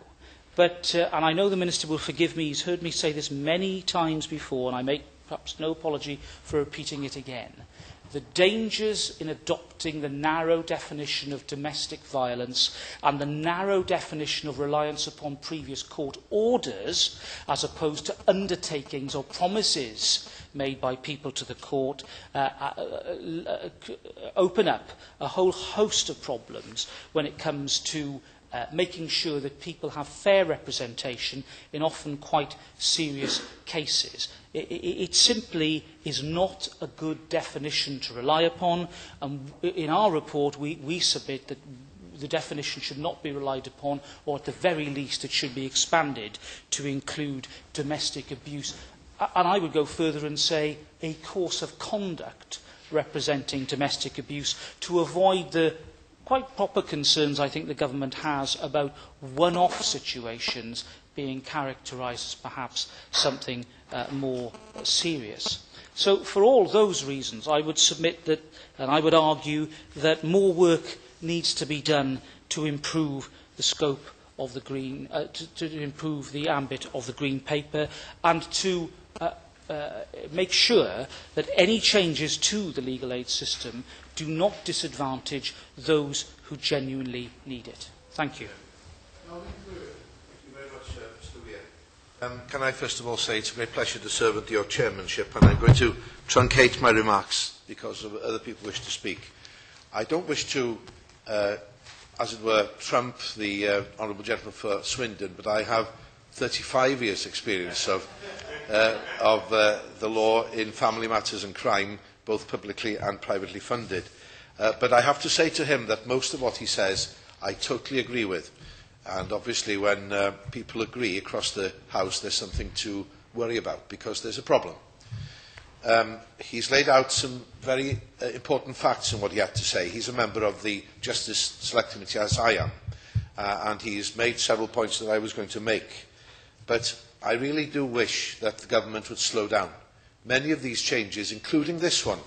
But, and I know the Minister will forgive me, he's heard me say this many times before, and I make perhaps no apology for repeating it again. The dangers in adopting the narrow definition of domestic violence and the narrow definition of reliance upon previous court orders, as opposed to undertakings or promises made by people to the court, open up a whole host of problems when it comes to making sure that people have fair representation in often quite serious cases. It simply is not a good definition to rely upon, and in our report we submit that the definition should not be relied upon, or at the very least it should be expanded to include domestic abuse. And I would go further and say a course of conduct representing domestic abuse to avoid the quite proper concerns I think the government has about one-off situations being characterised as perhaps something more serious. So for all those reasons I would submit that, and I would argue that more work needs to be done to improve the scope of the Green, to improve the ambit of the Green Paper, and to make sure that any changes to the legal aid system do not disadvantage those who genuinely need it. Thank you. Thank you very much, Mr. Weir. Can I first of all say it's a great pleasure to serve under your chairmanship, and I'm going to truncate my remarks because of other people wish to speak. I don't wish to, as it were, trump the honourable gentleman for Swindon, but I have 35 years' experience of the law in family matters and crime, both publicly and privately funded. But I have to say to him that most of what he says I totally agree with. And obviously when people agree across the House, there's something to worry about, because there's a problem. He's laid out some very important facts in what he had to say. He's a member of the Justice Select Committee, as I am, and he's made several points that I was going to make. But I really do wish that the government would slow down. Many of these changes, including this one,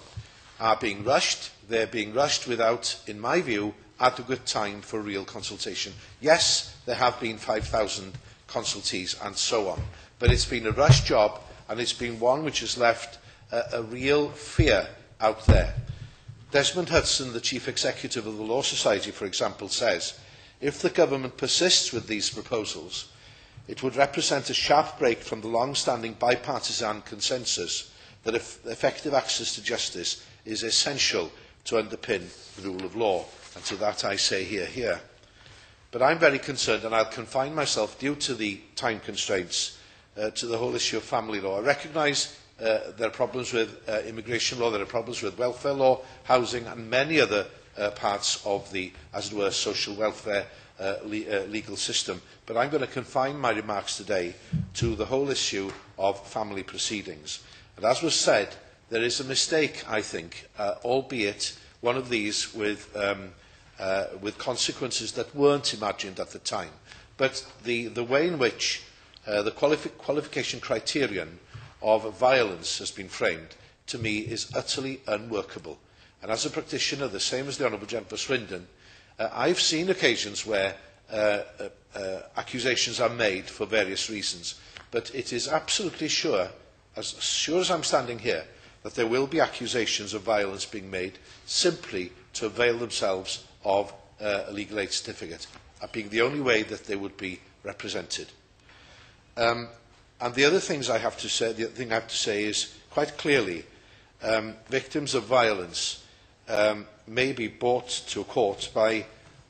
are being rushed. They're being rushed without, in my view, adequate time for real consultation. Yes, there have been 5,000 consultees and so on, but it's been a rushed job, and it's been one which has left a real fear out there. Desmond Hudson, the Chief Executive of the Law Society, for example, says, if the government persists with these proposals, it would represent a sharp break from the long-standing bipartisan consensus that effective access to justice is essential to underpin the rule of law. And to that I say hear, hear. But I'm very concerned, and I'll confine myself, due to the time constraints, to the whole issue of family law. I recognise there are problems with immigration law, there are problems with welfare law, housing, and many other parts of the, as it were, social welfare legal system. But I'm going to confine my remarks today to the whole issue of family proceedings. And as was said, there is a mistake, I think, albeit one of these with consequences that weren't imagined at the time. But the way in which the qualification criterion of violence has been framed, to me, is utterly unworkable. And as a practitioner, the same as the Honourable Gentleman for Swindon, I've seen occasions where accusations are made for various reasons, but it is absolutely sure as I'm standing here, that there will be accusations of violence being made simply to avail themselves of a legal aid certificate, being the only way that they would be represented. And the other things I have to say, the other thing I have to say is quite clearly, victims of violence may be brought to a court by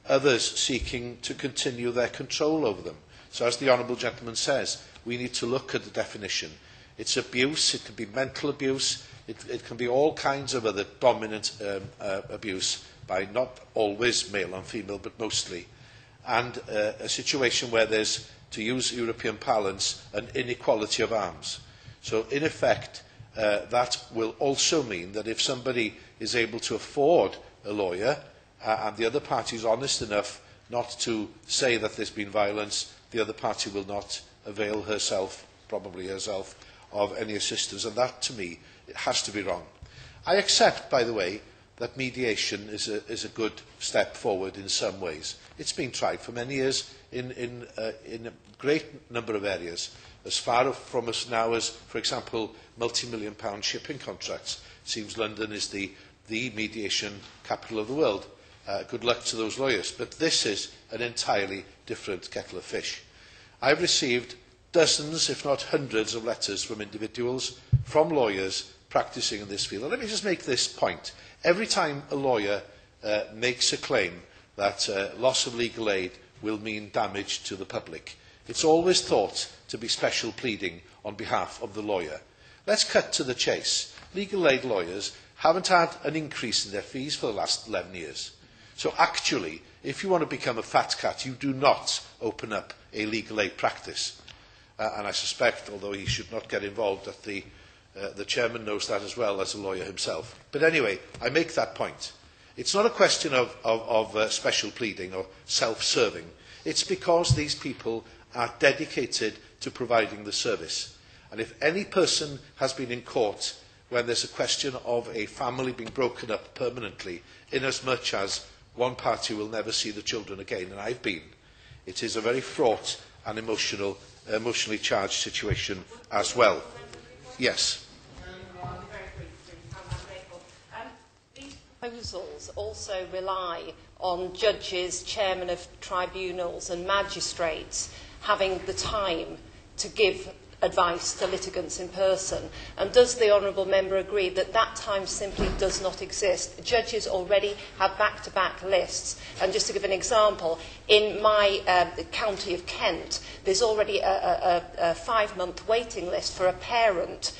others seeking to continue their control over them. So as the Honourable Gentleman says, we need to look at the definition. It's abuse, it can be mental abuse, it can be all kinds of other dominant abuse by not always male and female, but mostly. And a situation where there's, to use European parlance, an inequality of arms. So in effect, that will also mean that if somebody is able to afford a lawyer and the other party is honest enough not to say that there's been violence, the other party will not avail herself, probably herself, of any assistance. And that, to me, it has to be wrong. I accept, by the way, that mediation is a good step forward in some ways. It's been tried for many years in a great number of areas, as far from us now as, for example, multi-million-pound shipping contracts. It seems London is the mediation capital of the world. Good luck to those lawyers. But this is an entirely different kettle of fish. I've received dozens, if not hundreds, of letters from individuals, from lawyers practising in this field. And let me just make this point. Every time a lawyer makes a claim that loss of legal aid will mean damage to the public, it's always thought to be special pleading on behalf of the lawyer. Let's cut to the chase. Legal aid lawyers haven't had an increase in their fees for the last 11 years. So actually, if you want to become a fat cat, you do not open up a legal aid practice. And I suspect, although he should not get involved, that the chairman knows that as well as a lawyer himself. But anyway, I make that point. It's not a question of special pleading or self-serving. It's because these people are dedicated to providing the service. And if any person has been in court when there's a question of a family being broken up permanently, inasmuch as one party will never see the children again, and I've been, it is a very fraught and emotionally charged situation as well. Yes. These proposals also rely on judges, chairmen of tribunals and magistrates having the time to give advice to litigants in person. And does the Honourable Member agree that that time simply does not exist? Judges already have back-to-back lists. And just to give an example, in my county of Kent, there's already a 5-month waiting list for a parent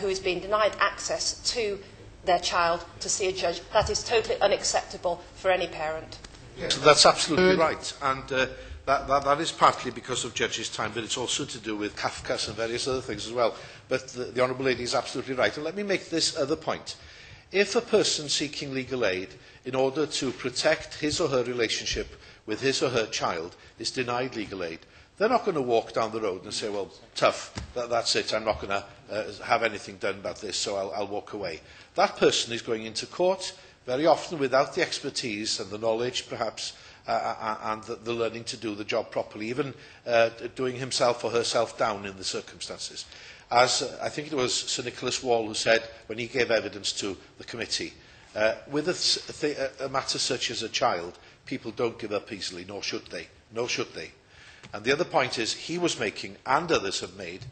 who is being denied access to their child to see a judge. That is totally unacceptable for any parent. Yes, that's absolutely right. And that is partly because of judges' time, but it's also to do with Kafkas and various other things as well. But the Honourable Lady is absolutely right. And let me make this other point. If a person seeking legal aid, in order to protect his or her relationship with his or her child, is denied legal aid, they're not going to walk down the road and say, well, tough, that's it, I'm not going to have anything done about this, so I'll walk away. That person is going into court, very often without the expertise and the knowledge, perhaps, and the learning to do the job properly, even doing himself or herself down in the circumstances. As I think it was Sir Nicholas Wall who said when he gave evidence to the committee, with a matter such as a child, people don't give up easily, nor should they. Nor should they. And the other point is he was making, and others have made,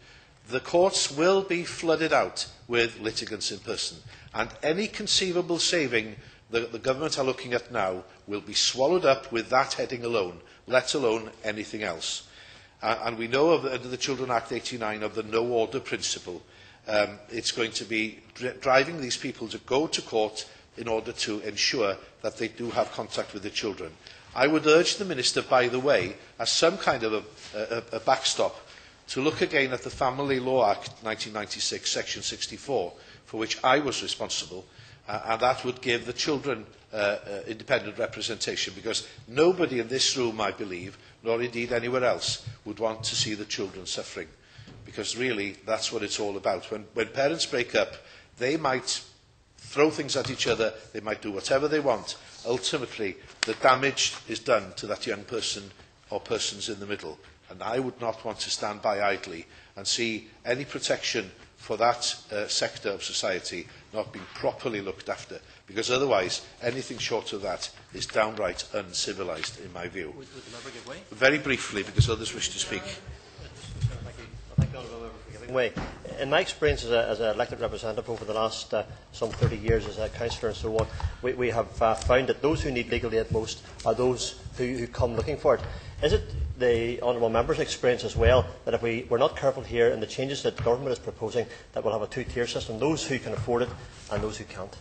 the courts will be flooded out with litigants in person. And any conceivable saving the government are looking at now will be swallowed up with that heading alone, let alone anything else. And we know under the Children Act 89 of the no order principle. It's going to be driving these people to go to court in order to ensure that they do have contact with the children. I would urge the Minister, by the way, as some kind of a backstop, to look again at the Family Law Act 1996, Section 64, for which I was responsible, and that would give the children independent representation, because nobody in this room, I believe, nor indeed anywhere else, would want to see the children suffering. Because really, that's what it's all about. When parents break up, they might throw things at each other, they might do whatever they want. Ultimately, the damage is done to that young person or persons in the middle. And I would not want to stand by idly and see any protection for that sector of society not being properly looked after, because otherwise anything short of that is downright uncivilised in my view. Would the member give way? Very briefly, because others wish to speak. Thank you, Honourable Member, for giving way. In my experience as an elected representative over the last some 30 years as a councillor and so on, we have found that those who need legal aid most are those who come looking for it. Is it the Honourable Member's experience as well that if we're not careful here in the changes that the government is proposing, that we'll have a two-tier system, those who can afford it and those who can't?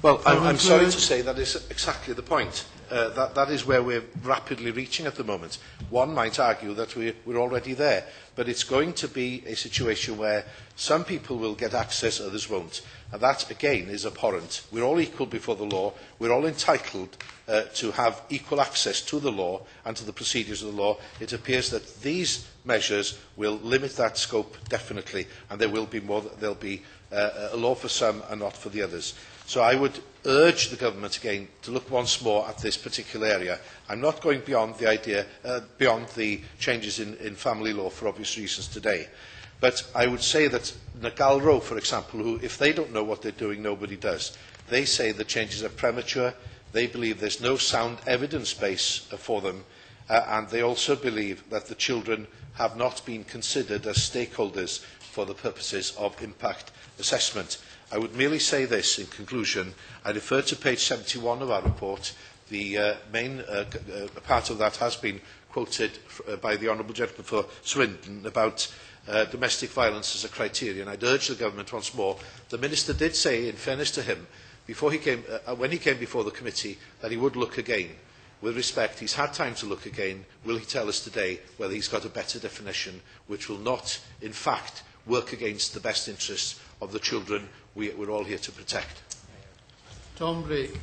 Well, I'm sorry to say that is exactly the point. That is where we're rapidly reaching at the moment. One might argue that we're already there, but it's going to be a situation where some people will get access, others won't. And that, again, is abhorrent. We're all equal before the law. We're all entitled to have equal access to the law and to the procedures of the law. It appears that these measures will limit that scope definitely, and there will be more. There'll be a law for some and not for the others. So I would urge the government again to look once more at this particular area. I'm not going beyond the idea, beyond the changes in family law for obvious reasons today. But I would say that Nagalro, for example, who, if they don't know what they're doing, nobody does. They say the changes are premature. They believe there's no sound evidence base for them. And they also believe that the children have not been considered as stakeholders for the purposes of impact assessment. I would merely say this in conclusion. I refer to page 71 of our report. The main part of that has been quoted by the Honourable Gentleman for Swindon about domestic violence as a criterion. I'd urge the government once more. The Minister did say, in fairness to him, before he came, when he came before the committee, that he would look again. With respect, he's had time to look again. Will he tell us today whether he's got a better definition which will not, in fact, work against the best interests of the children we're all here to protect? Tom Brake.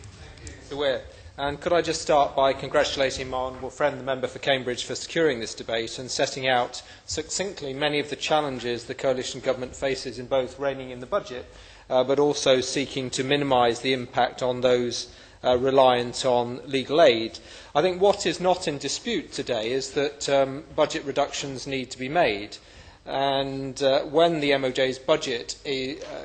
Mr. Weir. And could I just start by congratulating my honourable friend, the member for Cambridge, for securing this debate and setting out succinctly many of the challenges the coalition government faces in both reining in the budget, but also seeking to minimise the impact on those reliant on legal aid. I think what is not in dispute today is that budget reductions need to be made. And when the MOJ's budget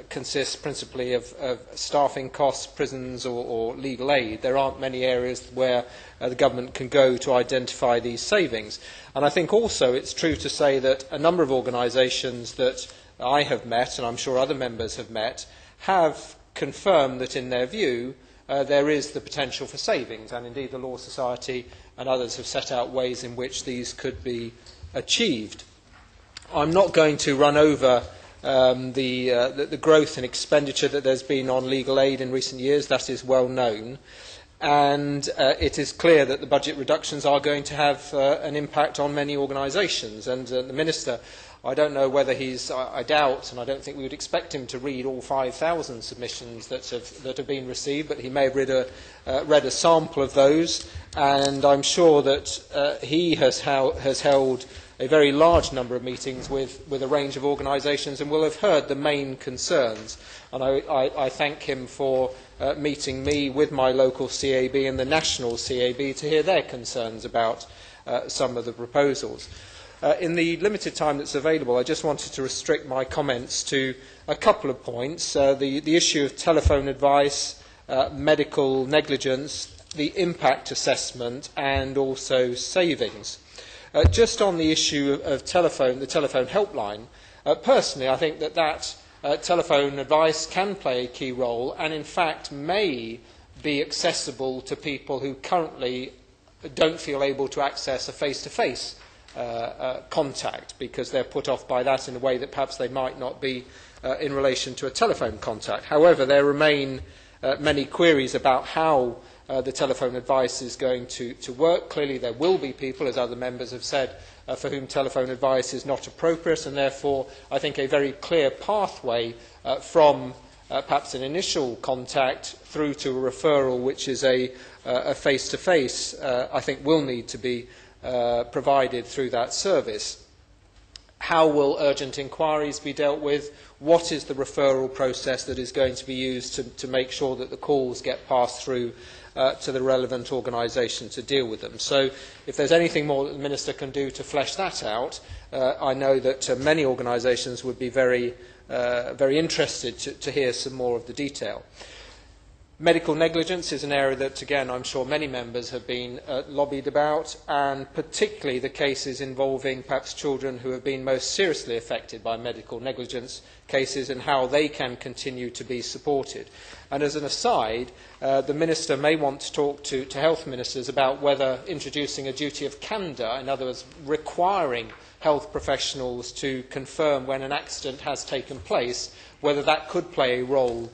consists principally of staffing costs, prisons or legal aid, there aren't many areas where the government can go to identify these savings. And I think also it's true to say that a number of organisations that I have met, and I'm sure other members have met, have confirmed that in their view there is the potential for savings, and indeed the Law Society and others have set out ways in which these could be achieved. I'm not going to run over the growth in expenditure that there's been on legal aid in recent years. That is well known. And it is clear that the budget reductions are going to have an impact on many organisations. And the Minister, I don't know whether I doubt, and I don't think we would expect him to read all 5,000 submissions that have been received, but he may have read a sample of those. And I'm sure that he has held a very large number of meetings with a range of organisations and will have heard the main concerns. And I thank him for meeting me with my local CAB and the national CAB to hear their concerns about some of the proposals. In the limited time that's available, I just wanted to restrict my comments to a couple of points. The issue of telephone advice, medical negligence, the impact assessment and also savings. Just on the issue of the telephone helpline, personally I think that telephone advice can play a key role and in fact may be accessible to people who currently don't feel able to access a face-to-face contact because they're put off by that in a way that perhaps they might not be in relation to a telephone contact. However, there remain many queries about how the telephone advice is going to work. Clearly there will be people, as other members have said, for whom telephone advice is not appropriate, and therefore I think a very clear pathway from perhaps an initial contact through to a referral, which is a face-to-face, I think will need to be provided through that service. how will urgent inquiries be dealt with? What is the referral process that is going to be used to make sure that the calls get passed through to the relevant organisation to deal with them? So if there's anything more that the Minister can do to flesh that out, I know that many organisations would be very interested to hear some more of the detail. Medical negligence is an area that, again, I'm sure many members have been lobbied about, and particularly the cases involving perhaps children who have been most seriously affected by medical negligence cases and how they can continue to be supported. And as an aside, the Minister may want to talk to health ministers about whether introducing a duty of candour, in other words, requiring health professionals to confirm when an accident has taken place, whether that could play a role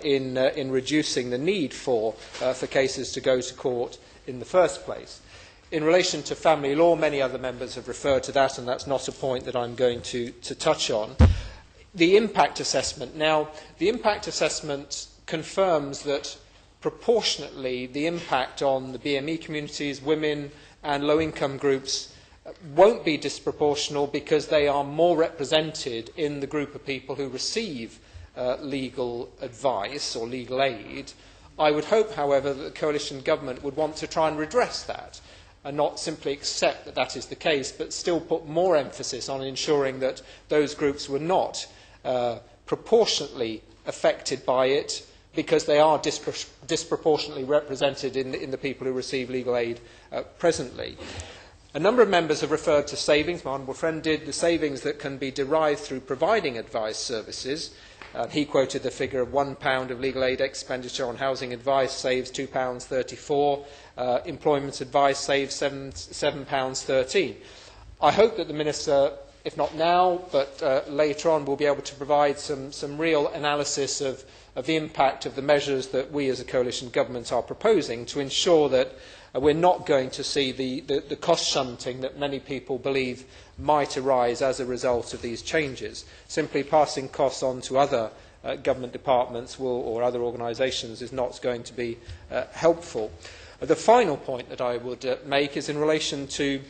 in reducing the need for cases to go to court in the first place. In relation to family law, many other members have referred to that, and that's not a point that I'm going to touch on. The impact assessment. Now, the impact assessment confirms that proportionately the impact on the BME communities, women and low-income groups won't be disproportional because they are more represented in the group of people who receive legal advice or legal aid. I would hope, however, that the coalition government would want to try and redress that and not simply accept that that is the case, but still put more emphasis on ensuring that those groups were not proportionately affected by it because they are disproportionately represented in the people who receive legal aid presently. A number of members have referred to savings. My honourable friend did. The savings that can be derived through providing advice services. He quoted the figure of £1 of legal aid expenditure on housing advice saves £2.34. Employment advice saves £7.13. I hope that the Minister, if not now, but later on, will be able to provide some real analysis of the impact of the measures that we as a coalition government are proposing to ensure that we're not going to see the cost shunting that many people believe might arise as a result of these changes. Simply passing costs on to other government departments or other organisations is not going to be helpful. The final point that I would make is in relation to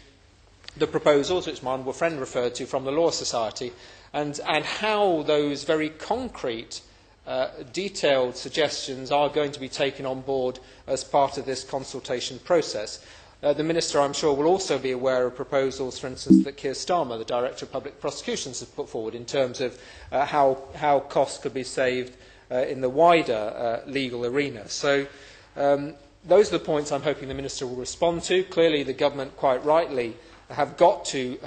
the proposals, which my honourable friend referred to, from the Law Society, and how those very concrete detailed suggestions are going to be taken on board as part of this consultation process. The Minister, I'm sure, will also be aware of proposals, for instance, that Keir Starmer, the Director of Public Prosecutions, has put forward in terms of how costs could be saved in the wider legal arena. So those are the points I'm hoping the Minister will respond to. Clearly, the government, quite rightly, have got to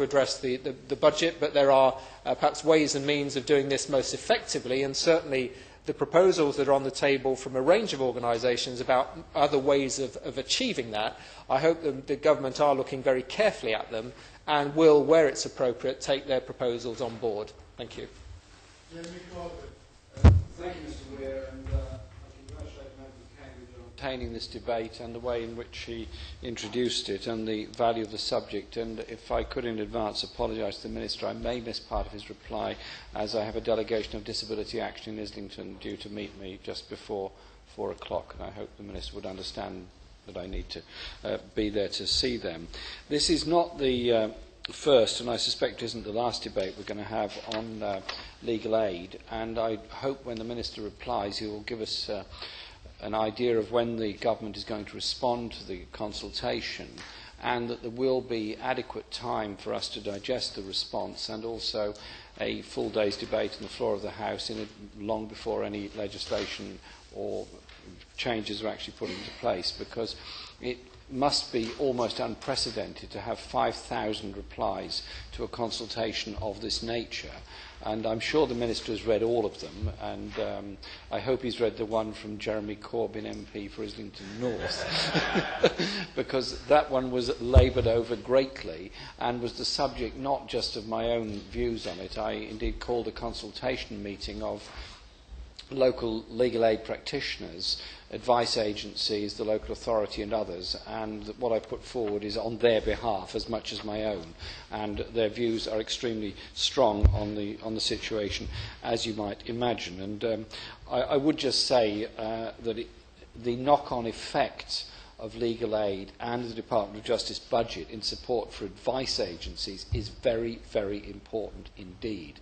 address the budget, but there are perhaps ways and means of doing this most effectively, and certainly the proposals that are on the table from a range of organisations about other ways of achieving that, I hope the government are looking very carefully at them and will, where it's appropriate, take their proposals on board. Thank you. Thank you, Mr Weir, and I congratulate the member of Cambridge on obtaining this debate and the way in which he introduced it and the value of the subject. And if I could in advance apologise to the Minister, I may miss part of his reply as I have a delegation of Disability Action in Islington due to meet me just before 4 o'clock, and I hope the Minister would understand that I need to be there to see them. This is not the first, and I suspect isn't the last debate we're going to have on legal aid, and I hope when the Minister replies he will give us an idea of when the government is going to respond to the consultation, and that there will be adequate time for us to digest the response and also a full day's debate on the floor of the House long before any legislation or changes are actually put into place, because it must be almost unprecedented to have 5,000 replies to a consultation of this nature. And I'm sure the Minister has read all of them, and I hope he's read the one from Jeremy Corbyn MP for Islington North, because that one was laboured over greatly and was the subject not just of my own views on it. I indeed called a consultation meeting of local legal aid practitioners, advice agencies, the local authority and others, and what I put forward is on their behalf as much as my own, and their views are extremely strong on the situation, as you might imagine. And I would just say that the knock-on effect of legal aid and the Department of Justice budget in support for advice agencies is very, very important indeed.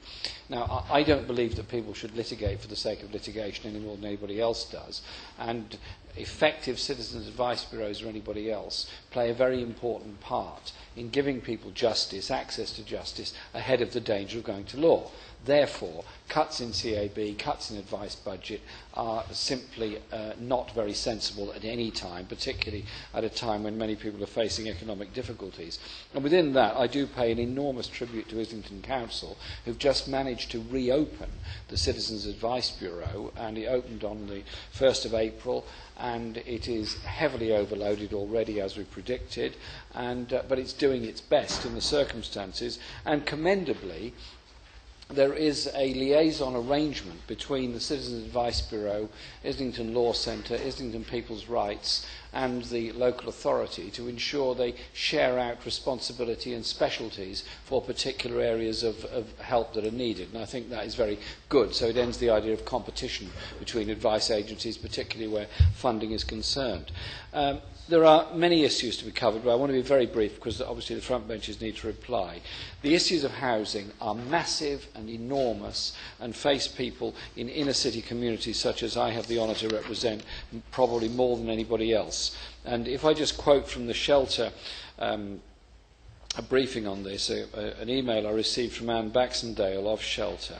Now, I don't believe that people should litigate for the sake of litigation any more than anybody else does, and effective citizens' advice bureaus or anybody else play a very important part in giving people justice, access to justice, ahead of the danger of going to law. Therefore, cuts in CAB, cuts in advice budget are simply not very sensible at any time, particularly at a time when many people are facing economic difficulties. And within that, I do pay an enormous tribute to Islington Council, who've just managed to reopen the Citizens Advice Bureau, and it opened on the 1st of April, and it is heavily overloaded already, as we predicted, but it's doing its best in the circumstances, and commendably, there is a liaison arrangement between the Citizens Advice Bureau, Islington Law Centre, Islington People's Rights and the local authority to ensure they share out responsibility and specialties for particular areas of help that are needed. And I think that is very good. So it ends the idea of competition between advice agencies, particularly where funding is concerned. There are many issues to be covered, but I want to be very brief because obviously the front benches need to reply. The issues of housing are massive and enormous and face people in inner city communities such as I have the honour to represent probably more than anybody else. And if I just quote from the Shelter a briefing on this, an email I received from Anne Baxendale of Shelter.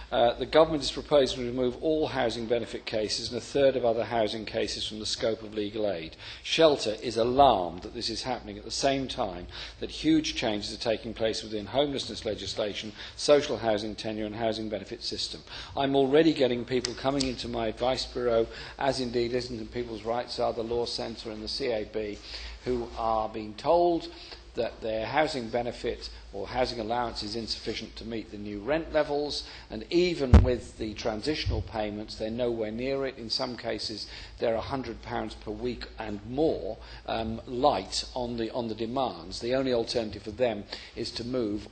The government is proposing to remove all housing benefit cases and a third of other housing cases from the scope of legal aid. Shelter is alarmed that this is happening at the same time that huge changes are taking place within homelessness legislation, social housing tenure and housing benefit system. I'm already getting people coming into my advice bureau, as indeed Islington People's Rights are, the Law Centre and the CAB, who are being told that their housing benefit or housing allowance is insufficient to meet the new rent levels, and even with the transitional payments, they're nowhere near it. In some cases, they're £100 per week and more light on the demands. The only alternative for them is to move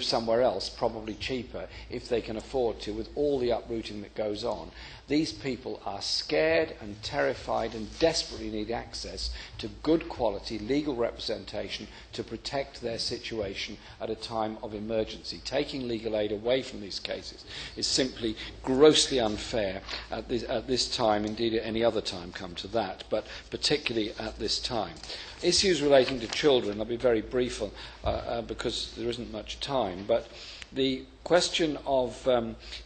somewhere else, probably cheaper, if they can afford to, with all the uprooting that goes on. These people are scared and terrified and desperately need access to good quality legal representation to protect their situation at a time of emergency. Taking legal aid away from these cases is simply grossly unfair at this time, indeed at any other time come to that, but particularly at this time. Issues relating to children, I'll be very brief on, because there isn't much time, but the question of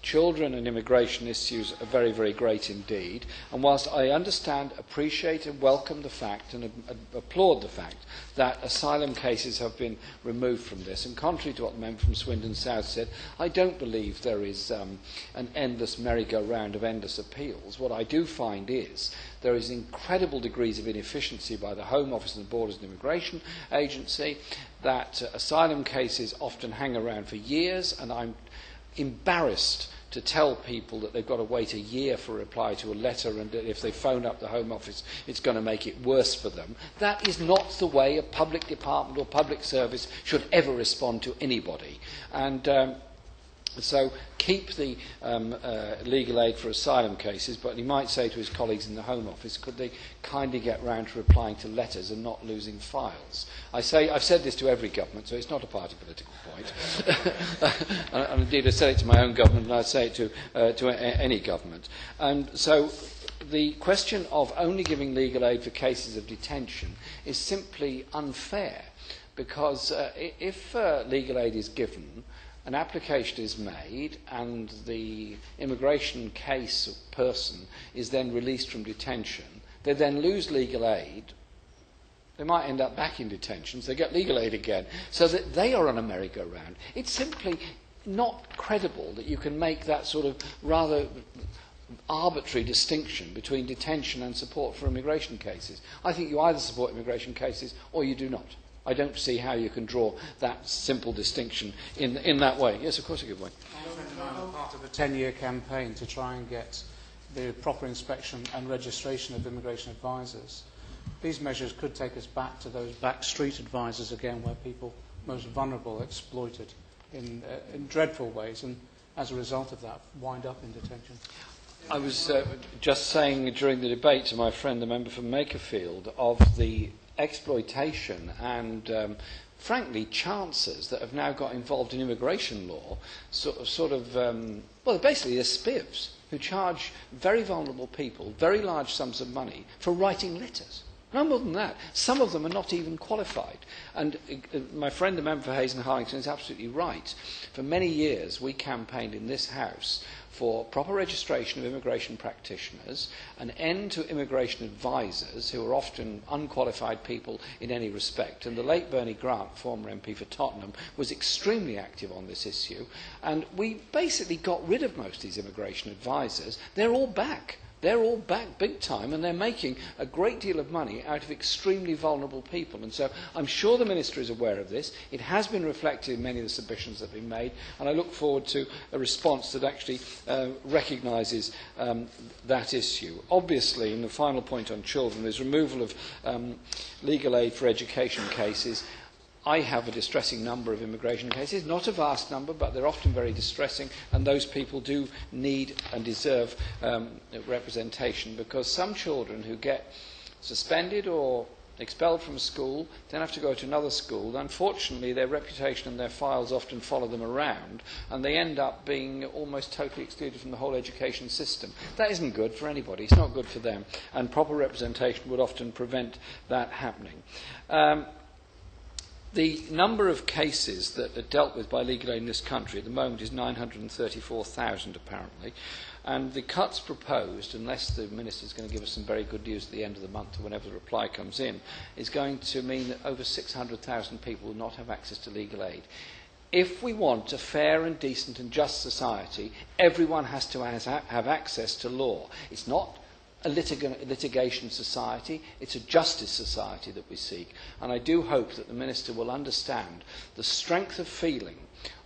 children and immigration issues are very, very great indeed. And whilst I understand, appreciate and welcome the fact and applaud the fact that asylum cases have been removed from this, and contrary to what the member from Swindon South said, I don't believe there is an endless merry-go-round of endless appeals. What I do find is there is incredible degrees of inefficiency by the Home Office and the Borders and Immigration Agency, that asylum cases often hang around for years, and I'm embarrassed to tell people that they've got to wait a year for a reply to a letter, and that if they phone up the Home Office it's going to make it worse for them. That is not the way a public department or public service should ever respond to anybody. And so keep the legal aid for asylum cases, but he might say to his colleagues in the Home Office, could they kindly get round to replying to letters and not losing files? I've said this to every government, so it's not a party political point. And indeed, I said it to my own government, and I say it to any government. And so the question of only giving legal aid for cases of detention is simply unfair, because if legal aid is given, an application is made and the immigration case person is then released from detention, they then lose legal aid, they might end up back in detention, so they get legal aid again, so that they are on a merry-go-round. It's simply not credible that you can make that sort of rather arbitrary distinction between detention and support for immigration cases. I think you either support immigration cases or you do not. I don't see how you can draw that simple distinction in that way. Yes, of course, a good way. I'm part of a 10-year campaign to try and get the proper inspection and registration of immigration advisors. These measures could take us back to those back street advisors again, where people most vulnerable are exploited in dreadful ways, and as a result of that, wind up in detention. I was just saying during the debate to my friend, the member from Makerfield, of the exploitation and, frankly, chances that have now got involved in immigration law, well, basically they're spivs who charge very vulnerable people very large sums of money for writing letters. No more than that. Some of them are not even qualified. And my friend, the member for Hayes and Harlington, is absolutely right. For many years, we campaigned in this House for proper registration of immigration practitioners, an end to immigration advisors, who are often unqualified people in any respect. And the late Bernie Grant, former MP for Tottenham, was extremely active on this issue. And we basically got rid of most of these immigration advisors. They're all back. They're all back big time, and they're making a great deal of money out of extremely vulnerable people. And so I'm sure the Minister is aware of this. It has been reflected in many of the submissions that have been made, and I look forward to a response that actually recognises that issue. Obviously, in the final point on children, there's removal of legal aid for education cases. I have a distressing number of immigration cases, not a vast number, but they're often very distressing, and those people do need and deserve representation, because some children who get suspended or expelled from school then have to go to another school. Unfortunately, their reputation and their files often follow them around, and they end up being almost totally excluded from the whole education system. That isn't good for anybody. It's not good for them, and proper representation would often prevent that happening. The number of cases that are dealt with by legal aid in this country at the moment is 934,000 apparently, and the cuts proposed, unless the Minister is going to give us some very good news at the end of the month or whenever the reply comes in, is going to mean that over 600,000 people will not have access to legal aid. If we want a fair and decent and just society, everyone has to have access to law. It's not a litigation society, it's a justice society that we seek. And I do hope that the Minister will understand the strength of feeling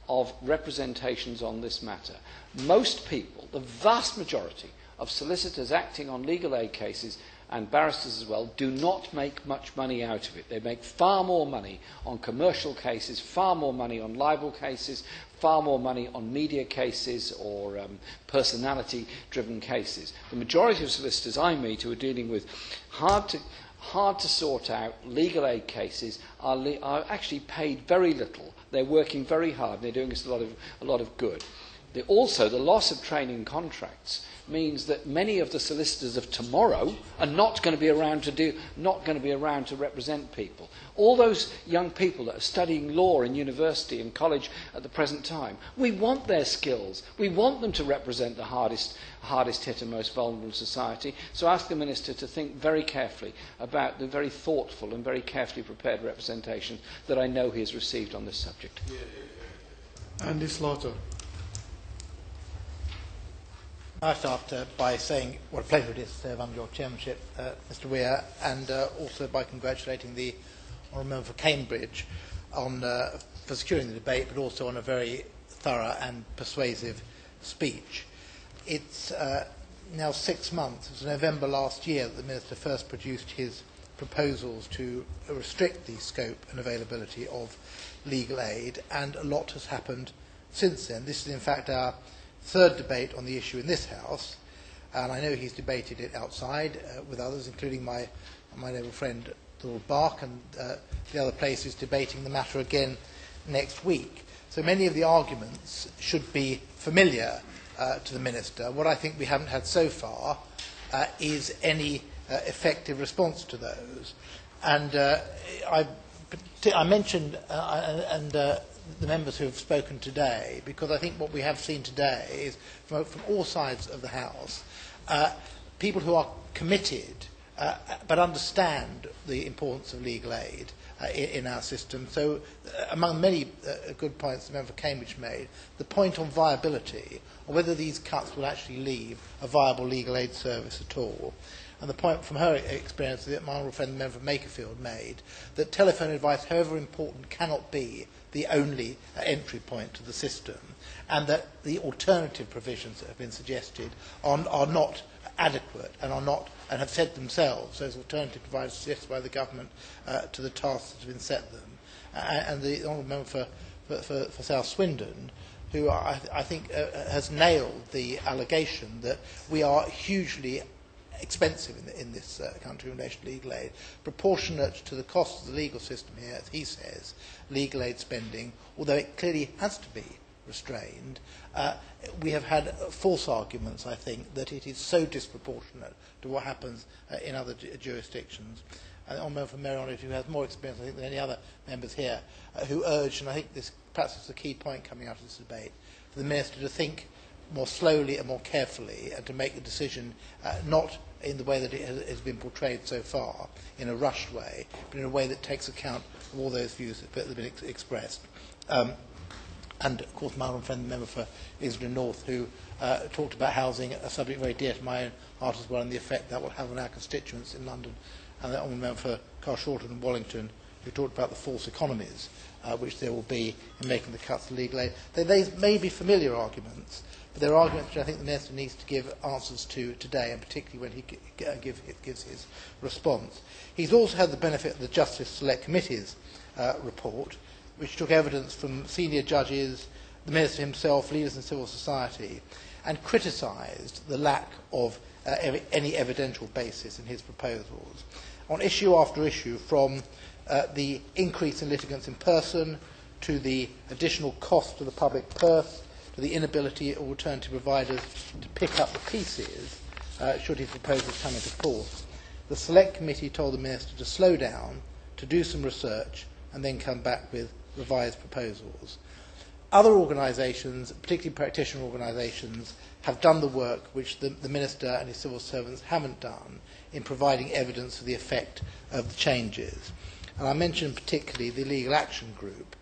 of representations on this matter. Most people, the vast majority of solicitors acting on legal aid cases, and barristers as well, do not make much money out of it. They make far more money on commercial cases, far more money on libel cases, far more money on media cases or personality-driven cases. The majority of solicitors I meet who are dealing with hard to sort out legal aid cases are actually paid very little. They're working very hard and they're doing us a lot of good. Also, the loss of training contracts means that many of the solicitors of tomorrow are not going to be around to represent people. All those young people that are studying law in university and college at the present time, we want their skills. We want them to represent the hardest hit and most vulnerable in society. So I ask the Minister to think very carefully about the very thoughtful and very carefully prepared representation that I know he has received on this subject. Andy Slaughter. I start by saying what a pleasure it is to serve under your chairmanship, Mr Weir, and also by congratulating the Honourable Member for Cambridge for securing the debate, but also on a very thorough and persuasive speech. It's now 6 months, it was November last year that the Minister first produced his proposals to restrict the scope and availability of legal aid, and a lot has happened since then. This is in fact our third debate on the issue in this House, and I know he's debated it outside with others, including my noble friend Lord Bark, and the other place is debating the matter again next week. So many of the arguments should be familiar to the Minister. What I think we haven't had so far is any effective response to those. And I mentioned the members who have spoken today, because I think what we have seen today is, from all sides of the House, people who are committed but understand the importance of legal aid in our system. So among many good points the member for Cambridge made, the point on viability, or whether these cuts will actually leave a viable legal aid service at all. And the point from her experience that my honourable friend, the member for Makerfield, made, that telephone advice, however important, cannot be the only entry point to the system, and that the alternative provisions that have been suggested are not adequate and and have said themselves, those alternative provisions suggested by the government, to the tasks that have been set them. And the honourable member for South Swindon, who I think has nailed the allegation that we are hugely expensive in this country in relation to legal aid, proportionate to the cost of the legal system here, as he says. Legal aid spending, although it clearly has to be restrained, we have had false arguments, I think, that it is so disproportionate to what happens in other jurisdictions. And on member from Merrion, who has more experience, I think, than any other members here, who urged, and I think this perhaps is the key point coming out of this debate, for the Minister to think more slowly and more carefully and to make a decision not in the way that it has been portrayed so far, in a rushed way, but in a way that takes account of all those views that have been expressed. And, of course, my own friend, the member for Islington North, who talked about housing, a subject very dear to my own heart as well, and the effect that will have on our constituents in London, and the honourable member for Carshalton and Wallington, who talked about the false economies which there will be in making the cuts to legal aid. They may be familiar arguments, but they're arguments which I think the Minister needs to give answers to today, and particularly when he gives his response. He's also had the benefit of the Justice Select Committee's report, which took evidence from senior judges, the Minister himself, leaders in civil society, and criticised the lack of any evidential basis in his proposals. On issue after issue, from the increase in litigants in person, to the additional cost to the public purse, to the inability of alternative providers to pick up the pieces should his proposals come into force, the Select Committee told the Minister to slow down, to do some research, and then come back with revised proposals. Other organisations, particularly practitioner organisations, have done the work which the Minister and his civil servants haven't done in providing evidence of the effect of the changes. And I mentioned particularly the Legal Action Group,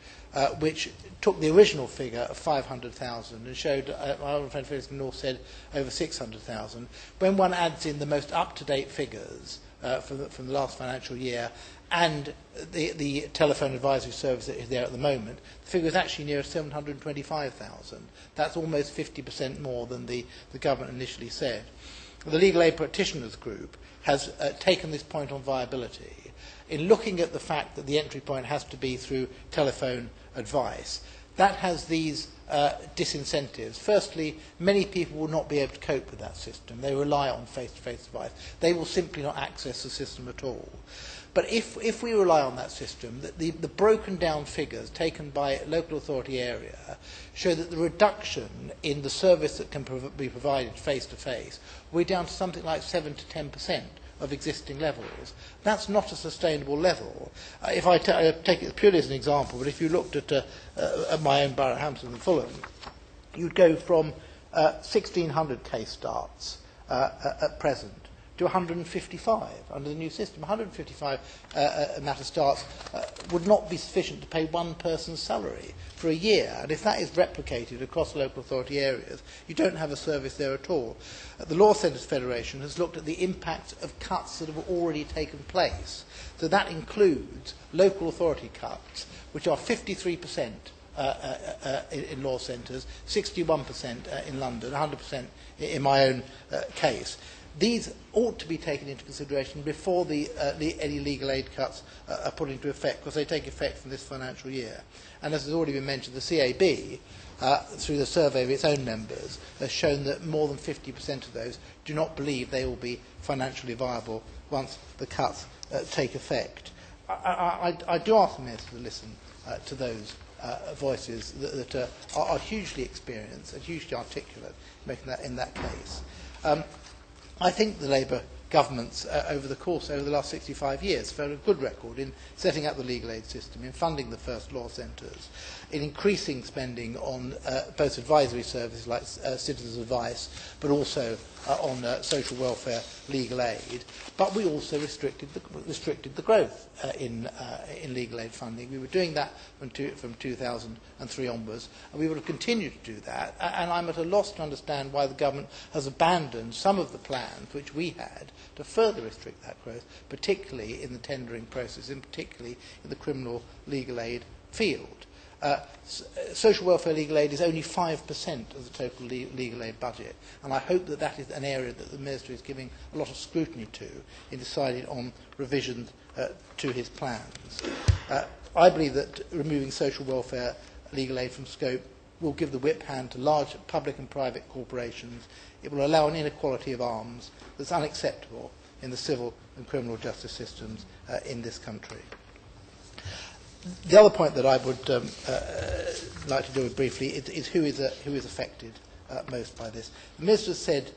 which took the original figure of 500,000 and showed, my old friend Felix North said, over 600,000. When one adds in the most up-to-date figures from the last financial year and the telephone advisory service that is there at the moment, the figure is actually near 725,000. That's almost 50% more than the government initially said. The Legal Aid Practitioners Group has taken this point on viability in looking at the fact that the entry point has to be through telephone advice. That has these disincentives. Firstly, many people will not be able to cope with that system. They rely on face-to-face advice. They will simply not access the system at all. But if we rely on that system, the broken down figures taken by local authority area show that the reduction in the service that can be provided face-to-face will be down to something like 7 to 10% of existing levels. That's not a sustainable level. If I take it purely as an example, but if you looked at my own borough, Hampton and Fulham, you'd go from 1,600 case starts at present to 155 under the new system. 155 matter starts would not be sufficient to pay one person's salary for a year. And if that is replicated across local authority areas, you don't have a service there at all. The Law Centres Federation has looked at the impact of cuts that have already taken place. So that includes local authority cuts, which are 53% in law centres, 61% in London, 100% in my own case. These ought to be taken into consideration before any legal aid cuts are put into effect, because they take effect from this financial year. And as has already been mentioned, the CAB, through the survey of its own members, has shown that more than 50% of those do not believe they will be financially viable once the cuts take effect. I do ask the Minister to listen to those voices that are hugely experienced and hugely articulate in that case. I think the Labour governments over the last 65 years have had a good record in setting up the legal aid system, in funding the first law centres, in increasing spending on both advisory services like citizens' advice, but also on social welfare legal aid. But we also restricted the growth in legal aid funding. We were doing that from 2003 onwards, and we will continue to do that. And I'm at a loss to understand why the government has abandoned some of the plans which we had to further restrict that growth, particularly in the tendering process, and particularly in the criminal legal aid field. Social welfare legal aid is only 5% of the total legal aid budget, and I hope that that is an area that the Minister is giving a lot of scrutiny to in deciding on revisions to his plans. I believe that removing social welfare legal aid from scope will give the whip hand to large public and private corporations. It will allow an inequality of arms that's unacceptable in the civil and criminal justice systems in this country. The other point that I would like to deal with briefly is who is affected most by this. The Minister said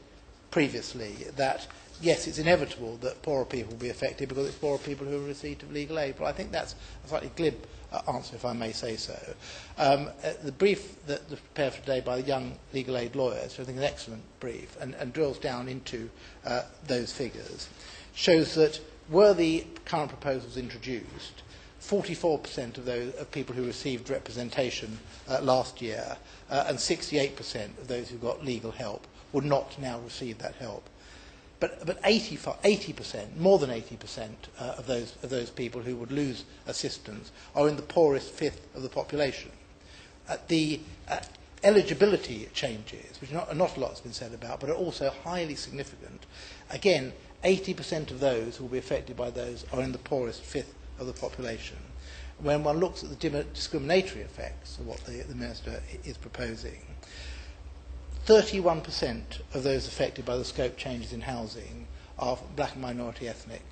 previously that, yes, it's inevitable that poorer people will be affected because it's poorer people who are receipt of legal aid. But I think that's a slightly glib answer, if I may say so. The brief that was prepared for today by the young legal aid lawyers, I think is an excellent brief, and drills down into those figures, shows that were the current proposals introduced, 44% of people who received representation last year and 68% of those who got legal help would not now receive that help. But 80%, more than 80% of those people who would lose assistance are in the poorest fifth of the population. The eligibility changes, which not a lot has been said about, but are also highly significant. Again, 80% of those who will be affected by those are in the poorest fifth of the population. When one looks at the discriminatory effects of what the Minister is proposing, 31% of those affected by the scope changes in housing are black and minority ethnic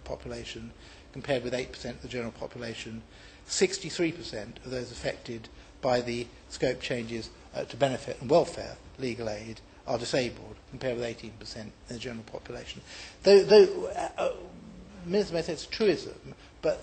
population, compared with 8% of the general population. 63% of those affected by the scope changes to benefit and welfare legal aid are disabled, compared with 18% in the general population. The Minister may say it's a truism, but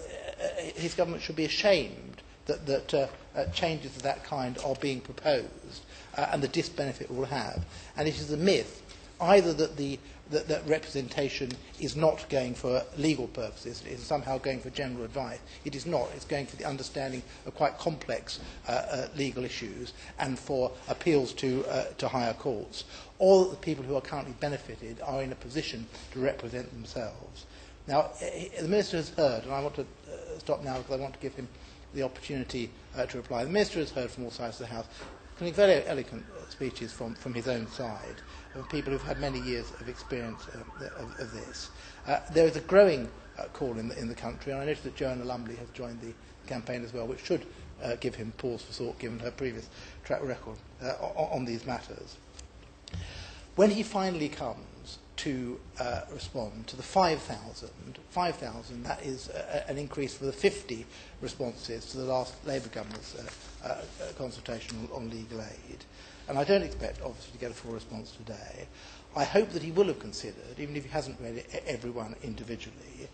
his government should be ashamed that changes of that kind are being proposed and the disbenefit it will have. And it is a myth either that representation is not going for legal purposes, it is somehow going for general advice. It is not. It's going for the understanding of quite complex legal issues and for appeals to higher courts. All the people who are currently benefited are in a position to represent themselves. Now, the Minister has heard, and I want to stop now because I want to give him the opportunity to reply. The Minister has heard from all sides of the House very eloquent speeches from his own side, of people who've had many years of experience of this. There is a growing call in the country, and I notice that Joanna Lumley has joined the campaign as well, which should give him pause for thought, given her previous track record on these matters. When he finally comes to respond to the 5,000, that is an increase for the 50 responses to the last Labour government's consultation on legal aid. And I don't expect, obviously, to get a full response today. I hope that he will have considered, even if he hasn't read everyone individually,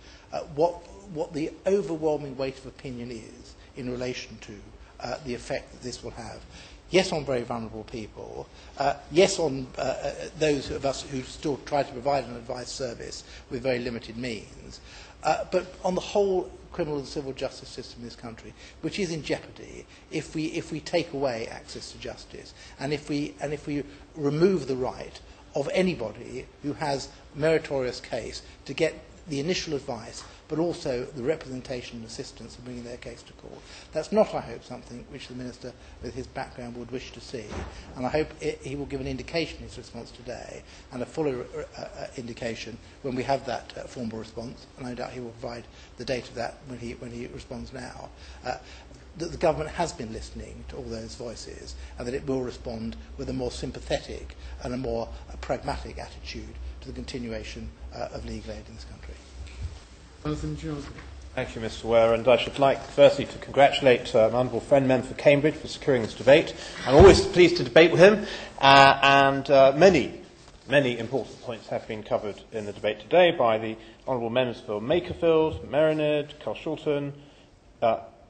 what the overwhelming weight of opinion is in relation to the effect that this will have. Yes, on very vulnerable people. Yes, on those of us who still try to provide an advice service with very limited means. But on the whole criminal and civil justice system in this country, which is in jeopardy if we take away access to justice, and if we remove the right of anybody who has a meritorious case to get the initial advice, but also the representation and assistance in bringing their case to court. That's not, I hope, something which the Minister, with his background, would wish to see. And I hope he will give an indication in his response today, and a fuller indication when we have that formal response, and no doubt he will provide the date of that when he responds now, that the government has been listening to all those voices, and that it will respond with a more sympathetic and a more pragmatic attitude to the continuation of legal aid in this country. Thank you, Mr. Ware, and I should like firstly to congratulate my honourable friend, member for Cambridge, for securing this debate. I'm always pleased to debate with him, and many important points have been covered in the debate today by the honourable members for Makerfield, Merenid, Carl-Shulton,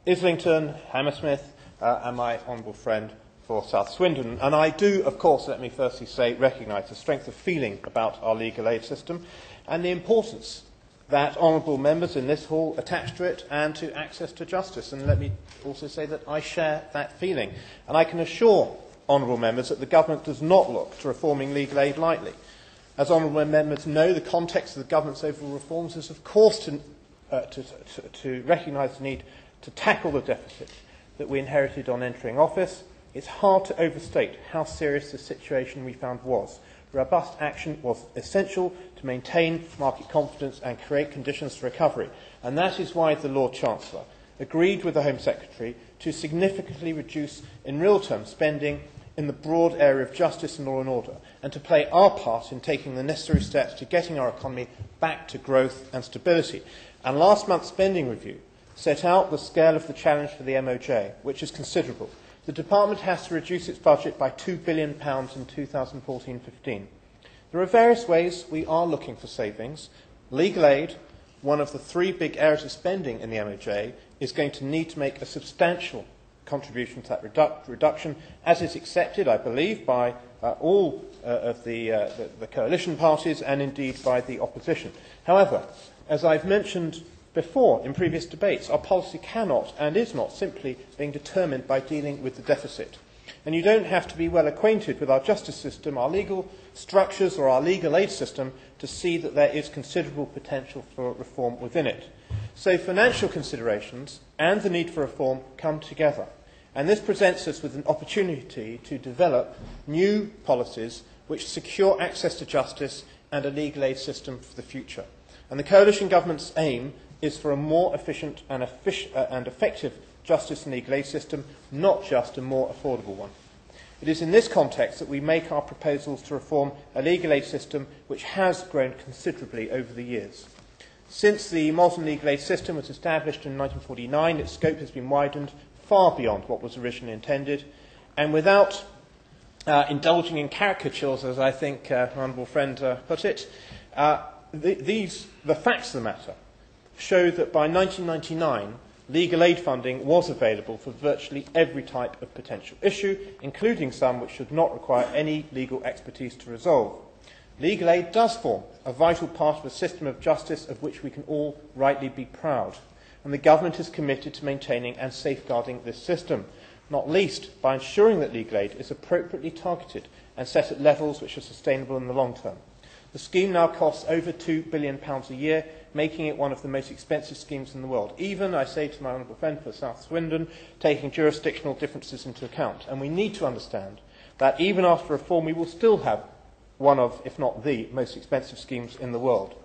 Islington, Hammersmith, and my honourable friend for South Swindon. And I do, of course, let me firstly say, recognise the strength of feeling about our legal aid system and the importance that honourable members in this hall attach to it and to access to justice. And let me also say that I share that feeling. And I can assure honourable members that the government does not look to reforming legal aid lightly. As honourable members know, the context of the government's overall reforms is, of course, to recognise the need to tackle the deficit that we inherited on entering office. It's hard to overstate how serious the situation we found was. Robust action was essential to maintain market confidence and create conditions for recovery. And that is why the Lord Chancellor agreed with the Home Secretary to significantly reduce, in real terms, spending in the broad area of justice and law and order, and to play our part in taking the necessary steps to getting our economy back to growth and stability. And last month's spending review set out the scale of the challenge for the MOJ, which is considerable. The department has to reduce its budget by £2 billion in 2014-15. There are various ways we are looking for savings. Legal aid, one of the three big areas of spending in the MOJ, is going to need to make a substantial contribution to that reduction, as is accepted, I believe, by all of the coalition parties and indeed by the opposition. However, as I've mentioned before in previous debates, our policy cannot and is not simply being determined by dealing with the deficit. And you don't have to be well acquainted with our justice system, our legal structures or our legal aid system to see that there is considerable potential for reform within it. So financial considerations and the need for reform come together. And this presents us with an opportunity to develop new policies which secure access to justice and a legal aid system for the future. And the coalition government's aim is for a more efficient and effective justice and legal aid system, not just a more affordable one. It is in this context that we make our proposals to reform a legal aid system which has grown considerably over the years. Since the modern legal aid system was established in 1949, its scope has been widened far beyond what was originally intended, and without indulging in caricatures, as I think my honourable friend put it, the facts of the matter show that by 1999, legal aid funding was available for virtually every type of potential issue, including some which should not require any legal expertise to resolve. Legal aid does form a vital part of a system of justice of which we can all rightly be proud, and the government is committed to maintaining and safeguarding this system, not least by ensuring that legal aid is appropriately targeted and set at levels which are sustainable in the long term. The scheme now costs over £2 billion a year, making it one of the most expensive schemes in the world, even, I say to my honourable friend for South Swindon, taking jurisdictional differences into account. And we need to understand that even after reform, we will still have one of, if not the, most expensive schemes in the world.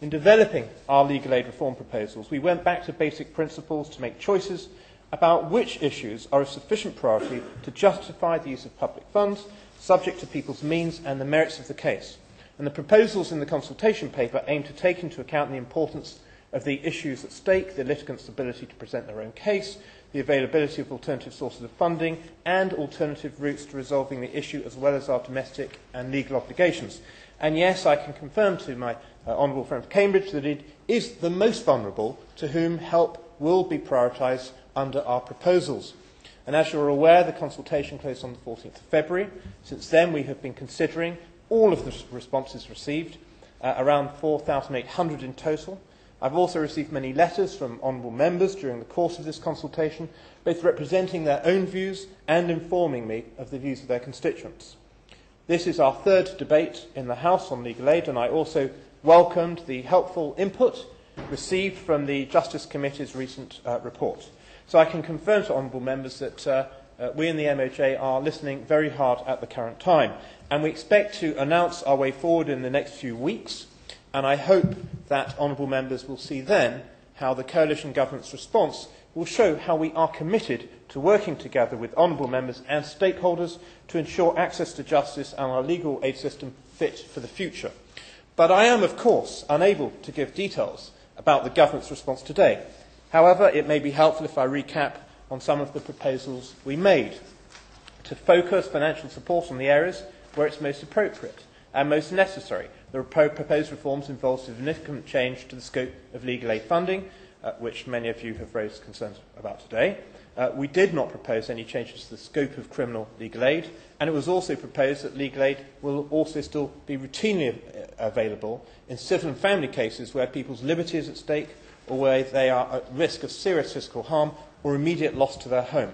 In developing our legal aid reform proposals, we went back to basic principles to make choices about which issues are of sufficient priority to justify the use of public funds, subject to people's means and the merits of the case. And the proposals in the consultation paper aim to take into account the importance of the issues at stake, the litigants' ability to present their own case, the availability of alternative sources of funding, and alternative routes to resolving the issue, as well as our domestic and legal obligations. And yes, I can confirm to my honourable friend from Cambridge that it is the most vulnerable to whom help will be prioritised under our proposals. And as you are aware, the consultation closed on the 14th of February. Since then, we have been considering all of the responses received, around 4,800 in total. I've also received many letters from honourable members during the course of this consultation, both representing their own views and informing me of the views of their constituents. This is our third debate in the House on legal aid, and I also welcomed the helpful input received from the Justice Committee's recent report. So I can confirm to honourable members that we in the MOJ are listening very hard at the current time, and we expect to announce our way forward in the next few weeks, and I hope that honourable members will see then how the coalition government's response will show how we are committed to working together with honourable members and stakeholders to ensure access to justice and our legal aid system fit for the future. But I am, of course, unable to give details about the government's response today. However, it may be helpful if I recap on some of the proposals we made to focus financial support on the areas where it's most appropriate and most necessary. The proposed reforms involve significant change to the scope of legal aid funding, which many of you have raised concerns about today. We did not propose any changes to the scope of criminal legal aid, and it was also proposed that legal aid will also still be routinely available in civil and family cases where people's liberty is at stake or where they are at risk of serious physical harm or immediate loss to their home.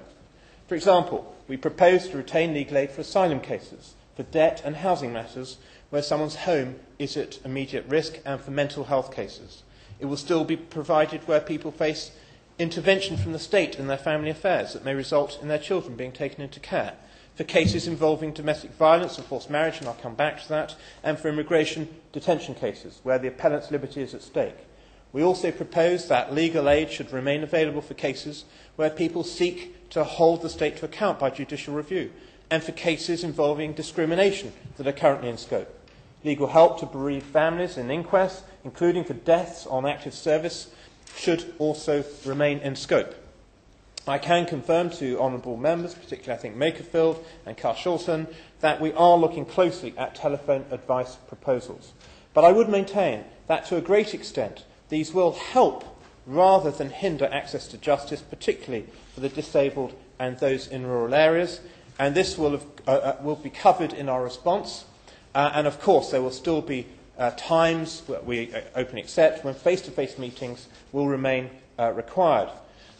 For example, we propose to retain legal aid for asylum cases, for debt and housing matters where someone's home is at immediate risk, and for mental health cases. It will still be provided where people face intervention from the state in their family affairs that may result in their children being taken into care, for cases involving domestic violence or forced marriage, and I'll come back to that, and for immigration detention cases where the appellant's liberty is at stake. We also propose that legal aid should remain available for cases where people seek to hold the state to account by judicial review, and for cases involving discrimination that are currently in scope. Legal help to bereaved families in inquests, including for deaths on active service, should also remain in scope. I can confirm to honourable members, particularly I think Makerfield and Carshalton, that we are looking closely at telephone advice proposals. But I would maintain that to a great extent these will help rather than hinder access to justice, particularly for the disabled and those in rural areas, and this will be covered in our response. And of course there will still be times, we openly accept, when face-to-face meetings will remain required.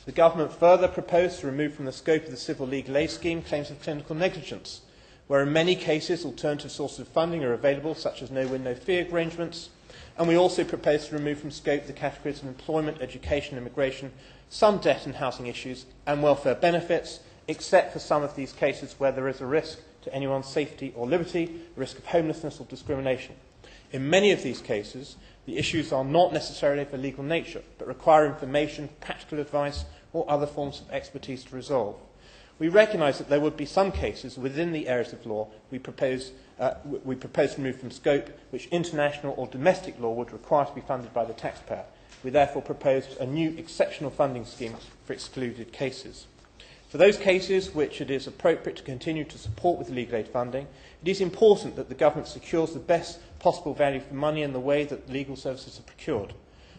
The government further proposed to remove from the scope of the civil legal aid scheme claims of clinical negligence, where in many cases alternative sources of funding are available, such as no-win, no-fee arrangements. And we also propose to remove from scope the categories of employment, education, immigration, some debt and housing issues, and welfare benefits, except for some of these cases where there is a risk to anyone's safety or liberty, a risk of homelessness or discrimination. In many of these cases, the issues are not necessarily of a legal nature, but require information, practical advice, or other forms of expertise to resolve. We recognise that there would be some cases within the areas of law we propose to remove from scope which international or domestic law would require to be funded by the taxpayer. We therefore proposed a new exceptional funding scheme for excluded cases. For those cases which it is appropriate to continue to support with legal aid funding, it is important that the government secures the best possible value for money in the way that legal services are procured.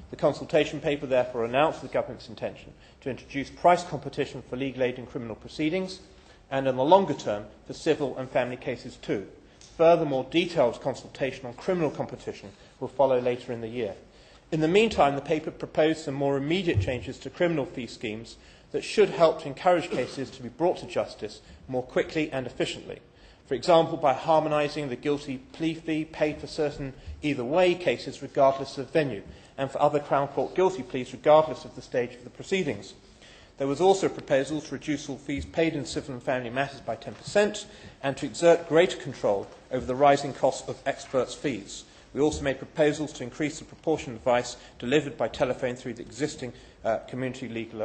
The consultation paper therefore announced the government's intention to introduce price competition for legal aid in criminal proceedings, and in the longer term for civil and family cases too. Furthermore, detailed consultation on criminal competition will follow later in the year. In the meantime, the paper proposed some more immediate changes to criminal fee schemes that should help to encourage cases to be brought to justice more quickly and efficiently. For example, by harmonising the guilty plea fee paid for certain either-way cases regardless of venue, and for other Crown Court guilty pleas regardless of the stage of the proceedings. There was also a proposal to reduce all fees paid in civil and family matters by 10% and to exert greater control over the rising cost of experts' fees. We also made proposals to increase the proportion of advice delivered by telephone through the existing community legal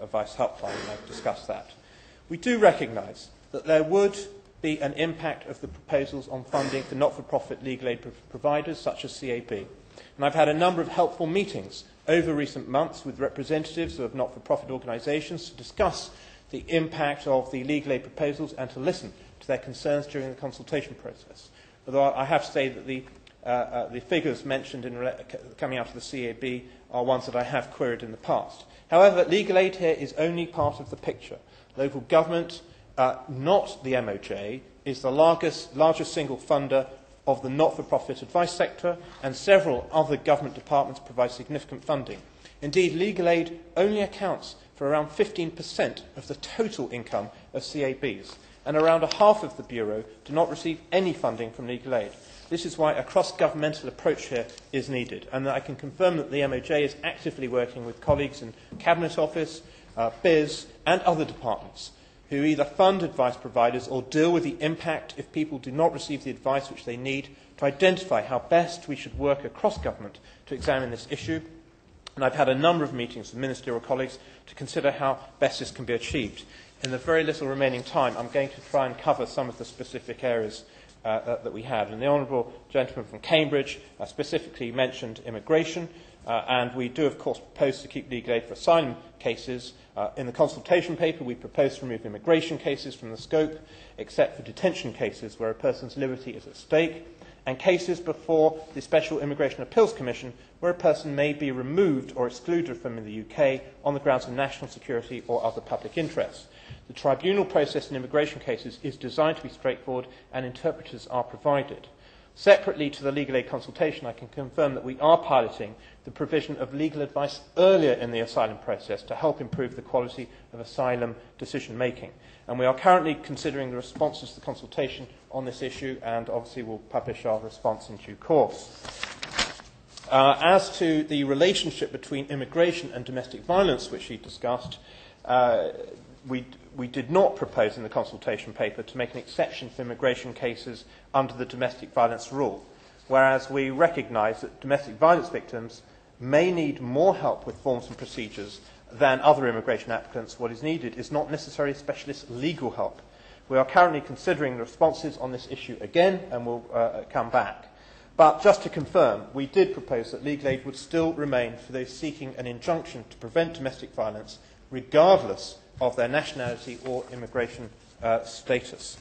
advice helpline, and I've discussed that. We do recognise that there would be an impact of the proposals on funding for not-for-profit legal aid providers such as CAB. And I've had a number of helpful meetings over recent months with representatives of not-for-profit organisations to discuss the impact of the legal aid proposals and to listen to their concerns during the consultation process. Although I have to say that the figures mentioned coming out of the CAB are ones that I have queried in the past. However, legal aid here is only part of the picture. Local government, not the MOJ, is the largest single funder of the not-for-profit advice sector, and several other government departments provide significant funding. Indeed, legal aid only accounts for around 15% of the total income of CABs, and around a half of the Bureau do not receive any funding from legal aid. This is why a cross-governmental approach here is needed, and I can confirm that the MOJ is actively working with colleagues in Cabinet Office, BIS and other departments who either fund advice providers or deal with the impact if people do not receive the advice which they need, to identify how best we should work across government to examine this issue. And I've had a number of meetings with ministerial colleagues to consider how best this can be achieved. In the very little remaining time, I'm going to try and cover some of the specific areas that we have. And the Honourable Gentleman from Cambridge specifically mentioned immigration, and we do, of course, propose to keep legal aid for asylum cases. In the consultation paper, we propose to remove immigration cases from the scope, except for detention cases where a person's liberty is at stake, and cases before the Special Immigration Appeals Commission where a person may be removed or excluded from the UK on the grounds of national security or other public interest. The tribunal process in immigration cases is designed to be straightforward, and interpreters are provided. Separately to the legal aid consultation, I can confirm that we are piloting the provision of legal advice earlier in the asylum process to help improve the quality of asylum decision-making. And we are currently considering the responses to the consultation on this issue, and obviously we'll publish our response in due course. As to the relationship between immigration and domestic violence, which he discussed, we did not propose in the consultation paper to make an exception for immigration cases under the domestic violence rule, whereas we recognise that domestic violence victims may need more help with forms and procedures than other immigration applicants, what is needed is not necessarily specialist legal help. We are currently considering the responses on this issue again and will come back. But just to confirm, we did propose that legal aid would still remain for those seeking an injunction to prevent domestic violence, regardless of their nationality or immigration status.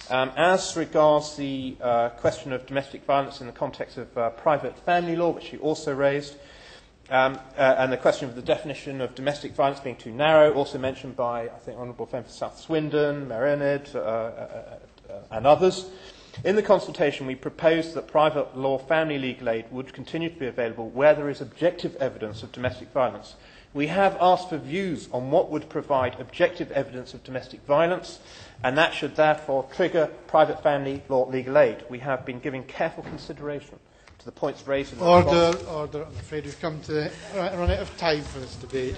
As regards the question of domestic violence in the context of private family law, which you also raised, and the question of the definition of domestic violence being too narrow, also mentioned by, I think, Honourable Friend for South Swindon, Marinid, and others. In the consultation, we proposed that private law family legal aid would continue to be available where there is objective evidence of domestic violence. We have asked for views on what would provide objective evidence of domestic violence, and that should therefore trigger private family law legal aid. We have been giving careful consideration to the points raised in the Order. I'm afraid we've come to run out of time for this debate.